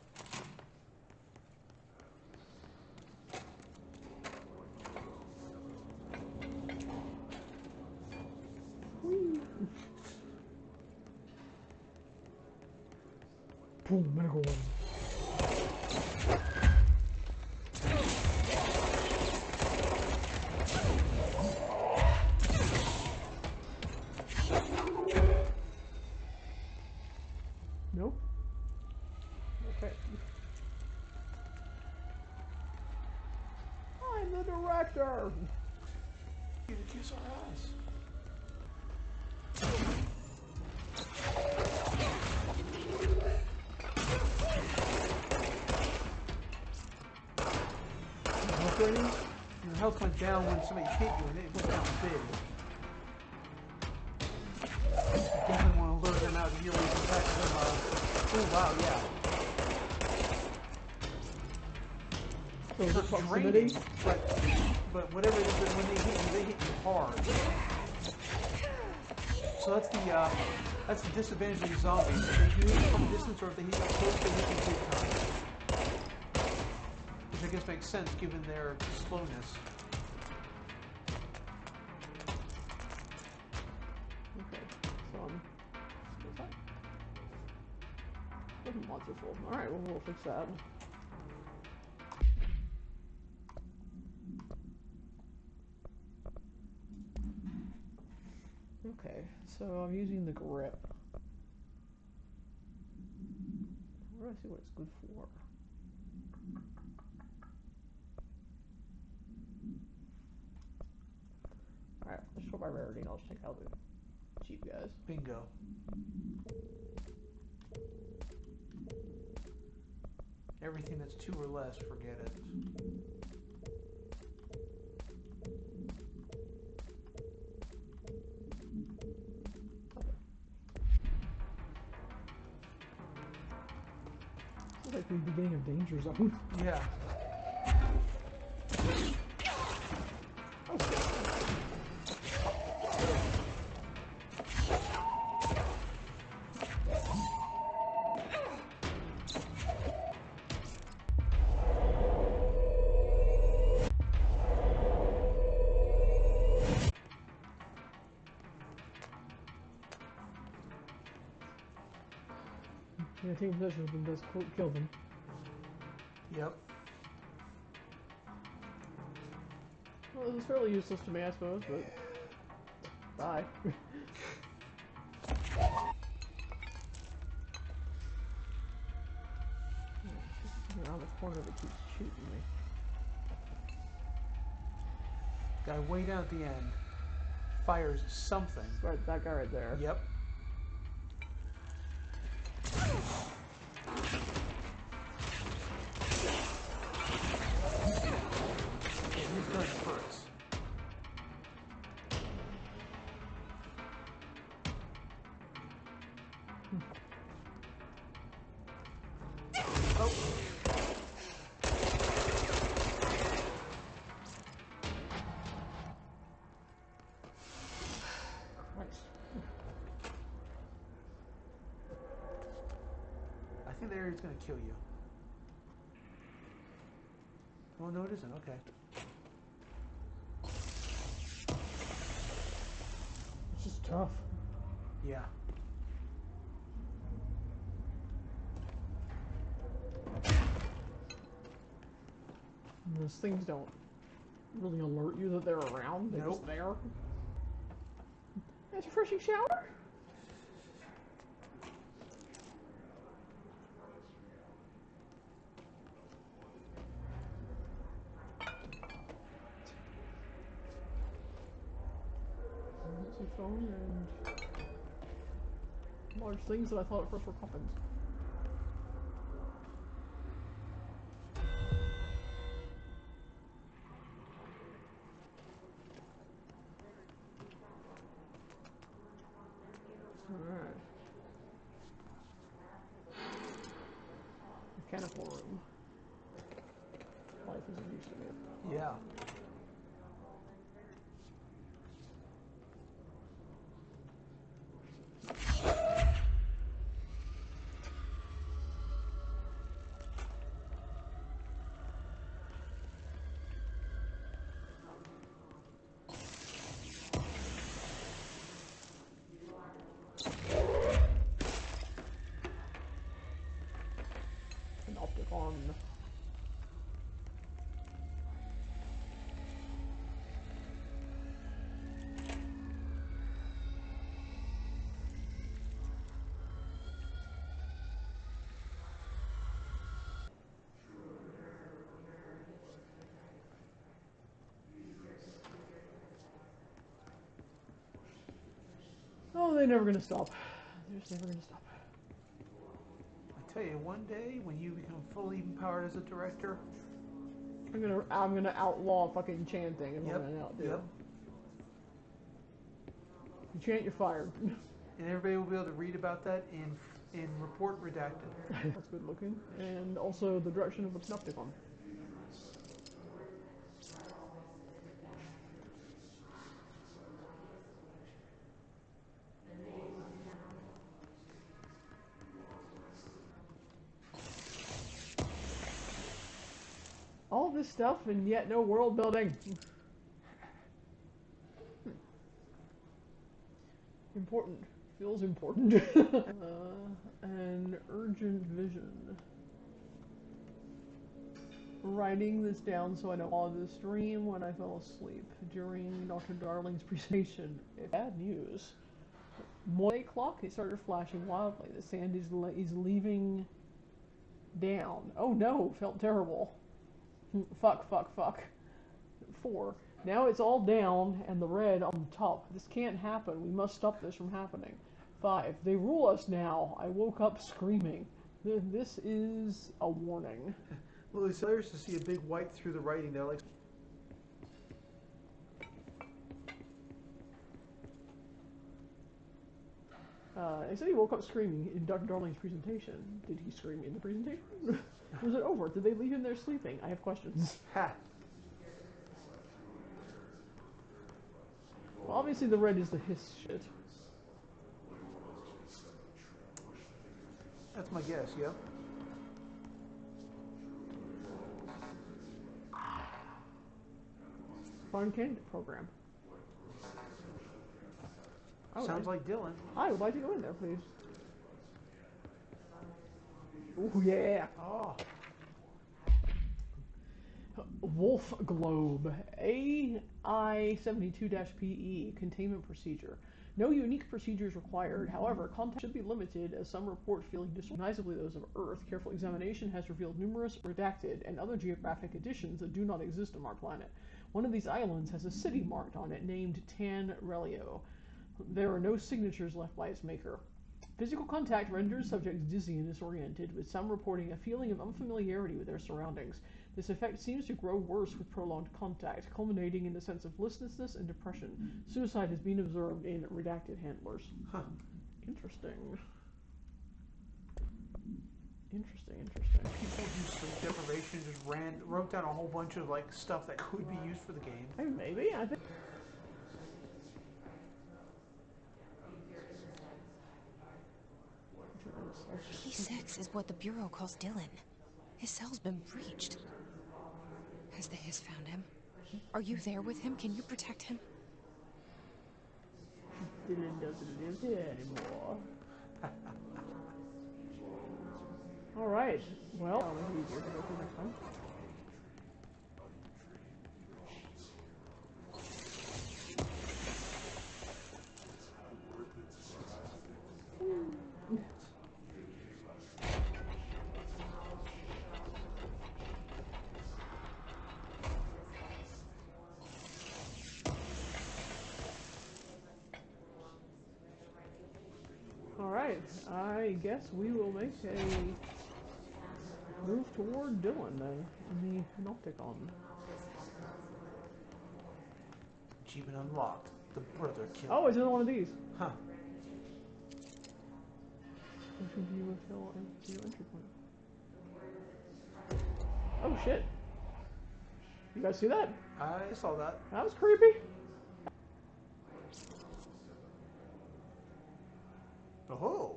Boom, medical one. Nope. Okay. I'm the director. You to kiss our ass. Your health went down when somebody hit you, and it went down big. You definitely want to lure them out of here when you can catch them. Oh wow, yeah. So is it Not proximity? draining, but whatever it is, when they hit you hard. So that's the disadvantage of these zombies. If they hit you from a distance, or if they hit you close, they hit you big time. Which I guess makes sense given their slowness. Okay, so what's that? Doesn't monster full. Alright, well, we'll fix that. Okay, so I'm using the grip. Where do I see what it's good for? Alright, let's go by rarity and I'll just take out the cheap guys. Bingo. Everything that's 2 or less, forget it. This is like the beginning of Danger Zone. Yeah. Yeah, taking possession of them does kill them. Yep. Well, this is fairly useless to me, I suppose, but... Bye. Around the corner that keeps shooting me. Guy way down at the end fires something. Right, that guy right there. Yep. Who's going first? Oh. I think the area's going to kill you. Oh, no, it isn't. Okay. It's just tough. Yeah. And those things don't really alert you that they're around. They're just there. Nice refreshing shower. Expensive phone and large things that I thought at first were coffins. Alright. Mechanical room. Life isn't used to it. Yeah. An Opticon. Oh, they're never gonna stop. They're just never gonna stop. I tell you, one day when you become fully empowered as a director, I'm gonna outlaw fucking chanting and Yep, what I outdo. yep. You chant, you're fired. and everybody will be able to read about that in Report Redacted. That's good looking. And also the direction of the Panopticon. All this stuff and yet no world building. Important. Feels important. An urgent vision. Writing this down so I don't follow this dream when I fell asleep during Dr. Darling's presentation. Bad news. Morning clock, it started flashing wildly. The sand is leaving down. Oh no, felt terrible. Fuck. 4. Now it's all down and the red on the top. This can't happen. We must stop this from happening. 5. They rule us now. I woke up screaming. This is a warning. Well, it's hilarious to see a big white through the writing there, like. They said he woke up screaming in Dr. Darling's presentation. Did he scream in the presentation? Was it over? Did they leave him there sleeping? I have questions. Ha! Well, obviously the red is the hiss shit. That's my guess, yep. Foreign candidate program. Sounds like Dylan. I would like to go in there, please. Oh, yeah. Oh. Wolf Globe. AI-72-PE. Containment procedure. No unique procedures required. However, contact should be limited as some report feeling recognizably those of Earth. Careful examination has revealed numerous redacted and other geographic additions that do not exist on our planet. One of these islands has a city marked on it named Tan Relio. There are no signatures left by its maker. Physical contact renders subjects dizzy and disoriented, with some reporting a feeling of unfamiliarity with their surroundings. This effect seems to grow worse with prolonged contact, culminating in a sense of listlessness and depression. Suicide has been observed in redacted handlers. Huh. Interesting. Interesting. People who sleep deprivation just wrote down a whole bunch of like stuff that could be used for the game. Maybe, I think. P6 is what the Bureau calls Dylan. His cell's been breached. Has the Hiss found him? Are you there with him? Can you protect him? Dylan doesn't live here anymore. Alright, well, that'll make it easier to go through next time. Alright, I guess we will make a move toward Dylan then, in the Panopticon. Achievement unlocked. The brother killer. Oh, it's another one of these. Huh. View of hill and view entry point. Oh shit. You guys see that? I saw that. That was creepy. Oh.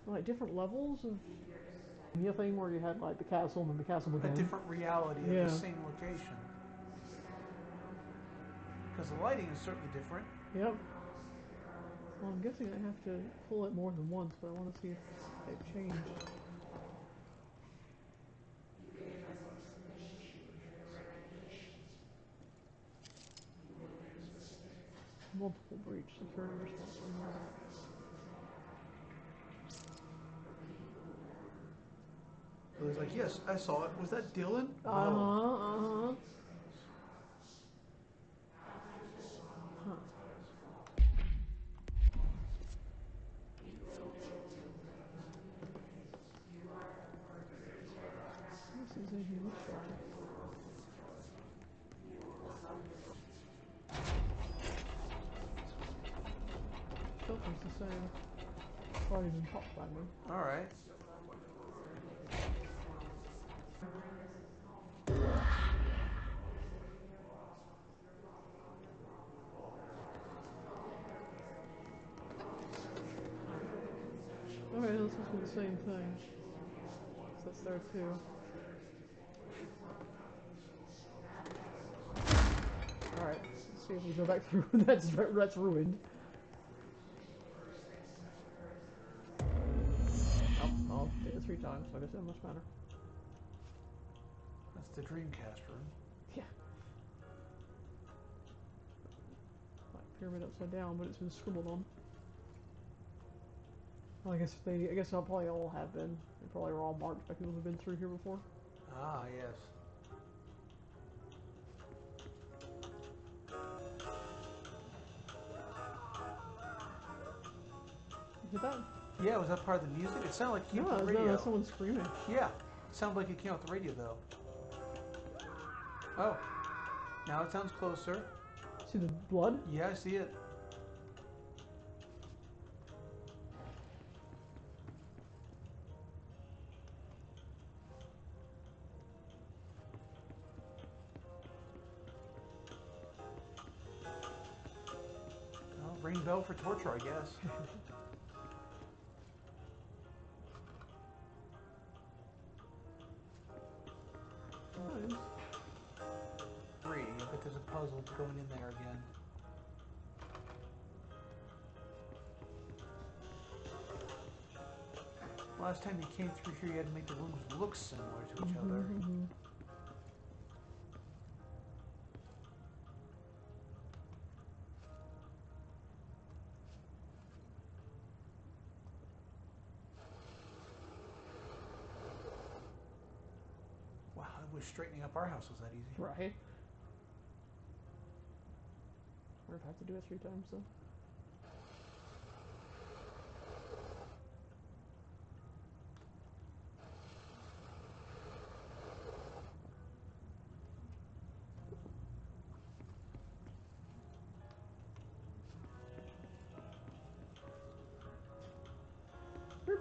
Like different levels of the thing where you had like the castle and then the castle A again. different reality Yeah. of the same location. Because the lighting is certainly different. Yep. Well, I'm guessing I have to pull it more than once, but I want to see if they've changed. Multiple breach security response. It was like, yes, I saw it. Was that Dylan? No. Uh-huh. Huh. This is a huge one. Filter's the same. Already been popped by me. Alright. Okay, this must be the same thing. So that's there too. Alright, let's see if we go back through. That's ruined. Oh, I'll take it 3 times, so I guess that must matter. That's the Dreamcast room. Yeah. Like pyramid upside down, but it's been scribbled on. Well, I guess I'll probably all have been. They probably were all marked by people who've been through here before. Ah, yes. Did that? Yeah, was that part of the music? It sounded like it came No, off the no, radio. that's someone screaming. Yeah, it sounded like it came off the radio, though. Oh, now it sounds closer. See the blood? Yeah, I see it. Well, ring bell for torture, I guess. Nice. 3, I bet there's a puzzle going in there again. Last time you came through here, you had to make the rooms look similar to each other. Wow, I wish straightening up our house was that easy. Right. Or if I have to do it 3 times, though.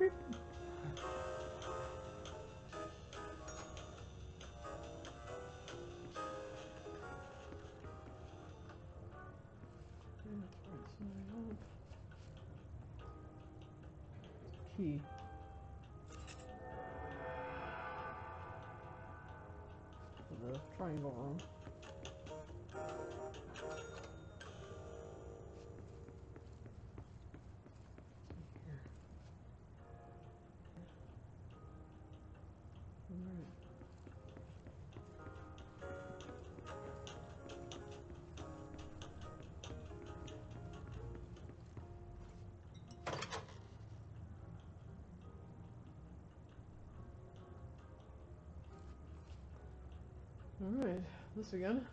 Beep. Key. For the triangle room. Here. Alright. Alright, this again.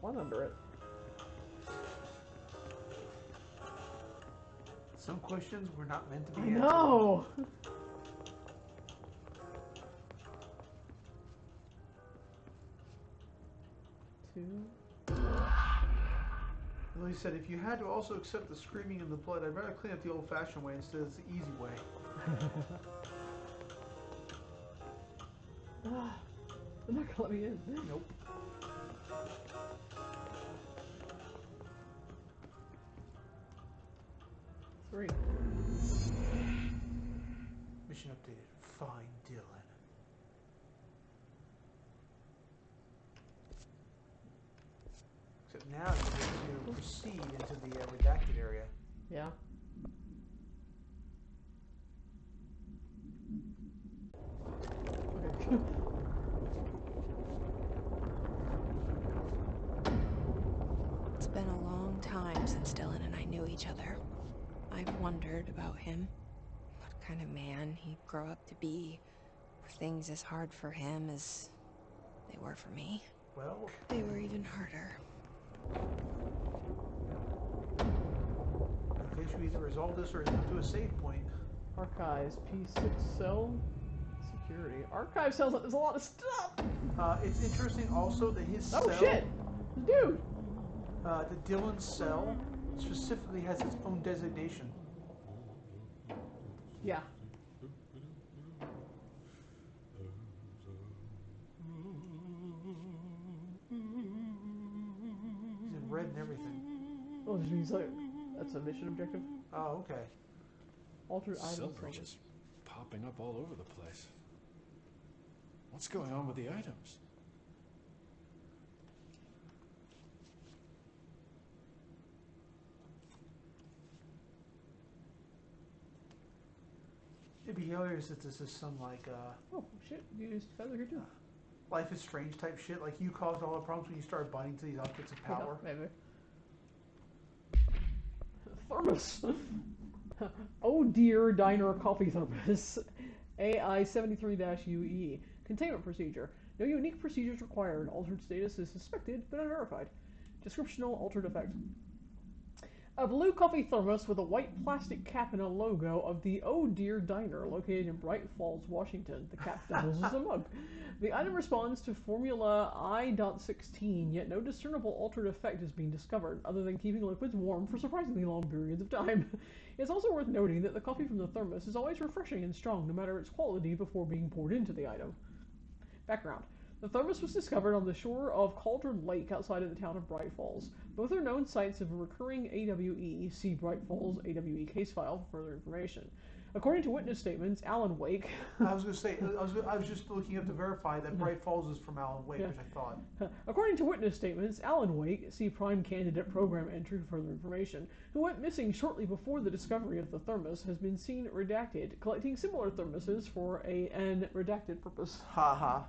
one under it. Some questions were not meant to be I answered. know! Two. Lily said, if you had to also accept the screaming and the blood, I'd rather clean up the old-fashioned way instead of the easy way. They're not gonna let me in. Nope. Three. Mission updated. Find Dylan. Except now you get to proceed into the redacted area. Yeah. Okay. It's been a long time since Dylan and I knew each other. I've wondered about him. What kind of man he'd grow up to be. Were things as hard for him as they were for me? Well, They were even harder. I guess we either resolve this or head to a save point. Archives, P6 cell, security. Archive sounds like there's a lot of stuff! It's interesting also that his cell... Oh shit! Dude! The Dylan cell specifically has its own designation. Yeah. He's in red and everything. Oh, which means like, that's a mission objective? Oh, okay. Altered items. Cell breaches popping up all over the place. What's going on with the items? It'd be hilarious if this is some like Oh shit, you used feather here too. Life is Strange type shit. Like you caused all the problems when you started binding to these objects of power. Yeah, maybe. Thermos! Oh dear, diner coffee thermos. AI-73-UE. Containment procedure. No unique procedures required. Altered status is suspected, but unverified. Descriptional altered effect. A blue coffee thermos with a white plastic cap and a logo of the Oh Dear Diner located in Bright Falls, Washington. The cap doubles as a mug. The item responds to Formula I.16, yet no discernible altered effect has been discovered, other than keeping liquids warm for surprisingly long periods of time. It's also worth noting that the coffee from the thermos is always refreshing and strong, no matter its quality, before being poured into the item. Background. The thermos was discovered on the shore of Cauldron Lake outside of the town of Bright Falls. Both are known sites of a recurring AWE. See Bright Falls AWE case file for further information. According to witness statements, Alan Wake... I was going to say, I was just looking up to verify that Bright Falls is from Alan Wake, Yeah. which I thought. According to witness statements, Alan Wake, see Prime Candidate Program entry for further information, who went missing shortly before the discovery of the thermos, has been seen redacted, collecting similar thermoses for an redacted purpose. Ha ha.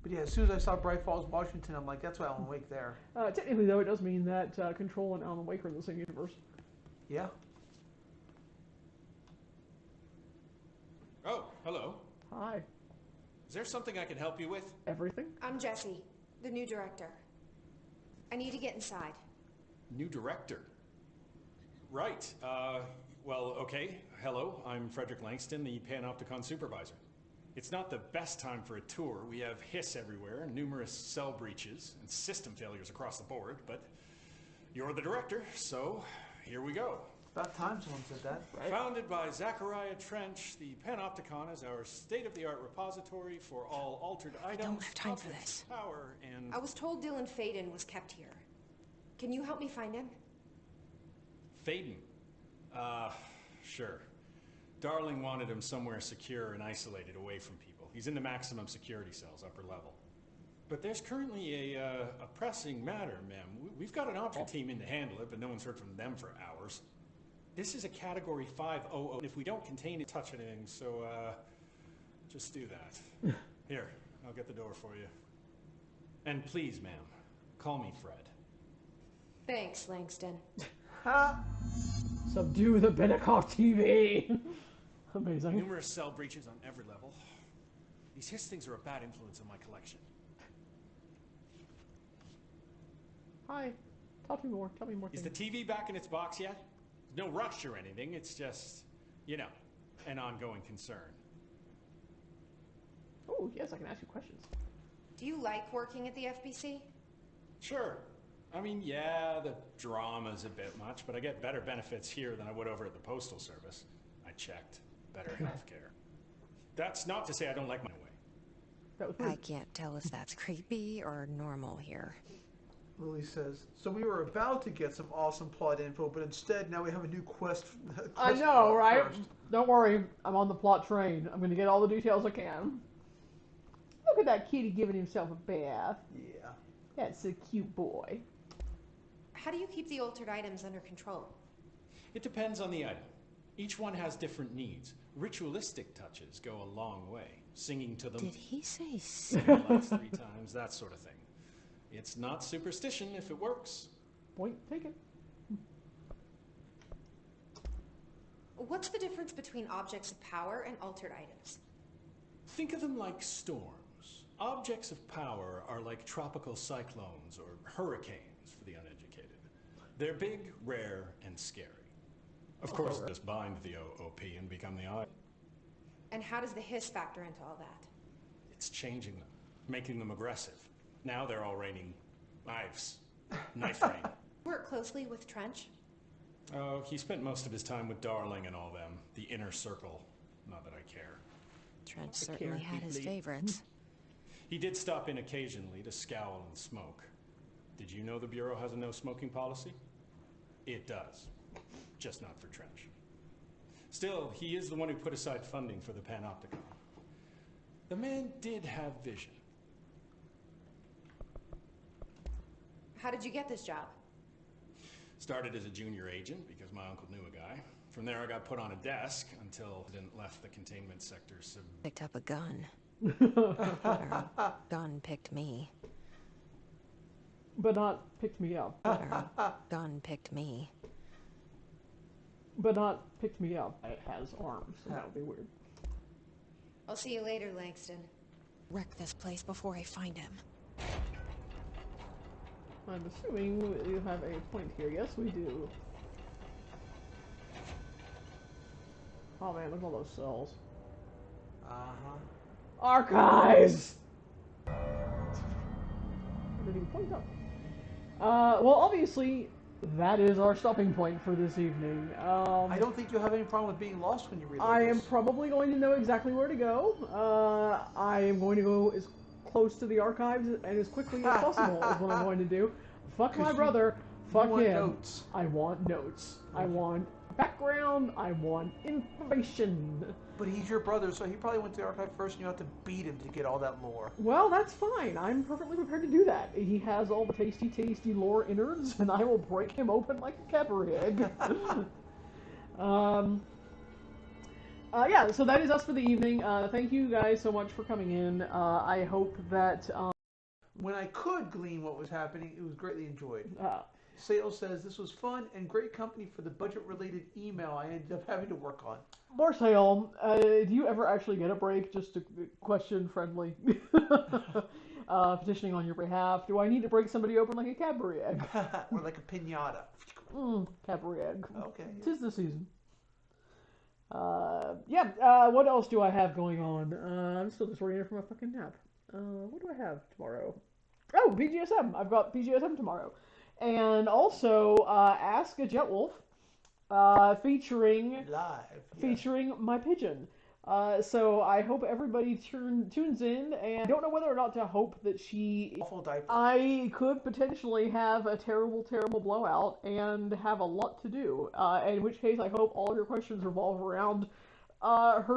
But yeah, as soon as I saw Bright Falls, Washington, I'm like, that's why Alan Wake there. Technically, though, it does mean that Control and Alan Wake are in the same universe. Yeah. Oh, hello. Hi. Is there something I can help you with? Everything? I'm Jessie, the new director. I need to get inside. New director. Right. Well, okay. Hello, I'm Frederick Langston, the Panopticon supervisor. It's not the best time for a tour. We have hiss everywhere, numerous cell breaches, and system failures across the board, but you're the director, so here we go. About time someone said that. Right. Founded by Zachariah Trench, the Panopticon is our state-of-the-art repository for all altered items. don't have time for objects this. of Power and I was told Dylan Faden was kept here. Can you help me find him? Faden. Sure. Darling wanted him somewhere secure and isolated away from people. He's in the maximum security cells, upper level. But there's currently a pressing matter, ma'am. We've got an Opera team in to handle it, but no one's heard from them for hours. This is a Category 500, and if we don't contain it, touch anything, so, just do that. Here, I'll get the door for you. And please, ma'am, call me Fred. Thanks, Langston. Ha! Subdue the Benikoff TV! Amazing. Numerous cell breaches on every level. These hiss things are a bad influence on my collection. Hi. Tell me more. Tell me more Is things. the TV back in its box yet? No rush or anything. It's just, you know, an ongoing concern. Oh, yes, I can ask you questions. Do you like working at the FBC? Sure. I mean, yeah, the drama's a bit much, but I get better benefits here than I would over at the Postal Service. I checked. Better healthcare. That's not to say I don't like my way. That was I weird. can't tell if that's creepy or normal here. Lily says, so we were about to get some awesome plot info, but instead now we have a new quest. I know, right? Don't worry. I'm on the plot train. I'm going to get all the details I can. Look at that kitty giving himself a bath. Yeah. That's a cute boy. How do you keep the altered items under control? It depends on the item. Each one has different needs. Ritualistic touches go a long way. Singing to them. Did he say Singing lights 3 times, that sort of thing. It's not superstition if it works. Point taken. What's the difference between objects of power and altered items? Think of them like storms. Objects of power are like tropical cyclones or hurricanes for the uneducated. They're big, rare, and scary. Of course, just bind the OP and become the eye. And how does the hiss factor into all that? It's changing them, making them aggressive. Now they're all raining knives. Knife rain. Work closely with Trench? Oh, he spent most of his time with Darling and all them. The inner circle. Not that I care. Trench certainly had his favorites. He did stop in occasionally to scowl and smoke. Did you know the Bureau has a no smoking policy? It does. Just not for Trench. Still, he is the one who put aside funding for the Panopticon. The man did have vision. How did you get this job? Started as a junior agent because my uncle knew a guy. From there I got put on a desk until I didn't left the containment sector. Picked up a gun. Or a gun picked me. But not picked me up. Or a gun picked me. But not picked me up. It has arms, so that would be weird. I'll see you later, Langston. Wreck this place before I find him. I'm assuming you have a point here. Yes, we do. Oh man, look at all those cells. Uh-huh. Archives! I didn't even point up. Well, obviously, that is our stopping point for this evening. I don't think you'll have any problem with being lost when you read I am probably going to know exactly where to go. I am going to go as close to the archives and as quickly as possible is what I'm going to do. Fuck my brother. Fuck him. Notes. I want notes. I want background. I want information. But he's your brother, so he probably went to the archive first, and you have to beat him to get all that lore. Well, that's fine. I'm perfectly prepared to do that. He has all the tasty, tasty lore innards, and I will break him open like a Cadbury egg. Yeah, so that is us for the evening. Thank you guys so much for coming in. I hope that... When I could glean what was happening, it was greatly enjoyed. Sales says, this was fun and great company for the budget-related email I ended up having to work on. Marcel, do you ever actually get a break? Just a question friendly. Petitioning on your behalf. Do I need to break somebody open like a Cadbury egg? Or like a piñata. Cadbury egg. Okay. 'Tis the season. What else do I have going on? I'm still just waiting for my fucking nap. What do I have tomorrow? Oh, PGSM. I've got PGSM tomorrow. And also, Ask a Jetwolf, featuring my pigeon. So I hope everybody tunes in, and I don't know whether or not to hope that she... Awful diaper. I could potentially have a terrible, terrible blowout and have a lot to do. In which case, I hope all of your questions revolve around her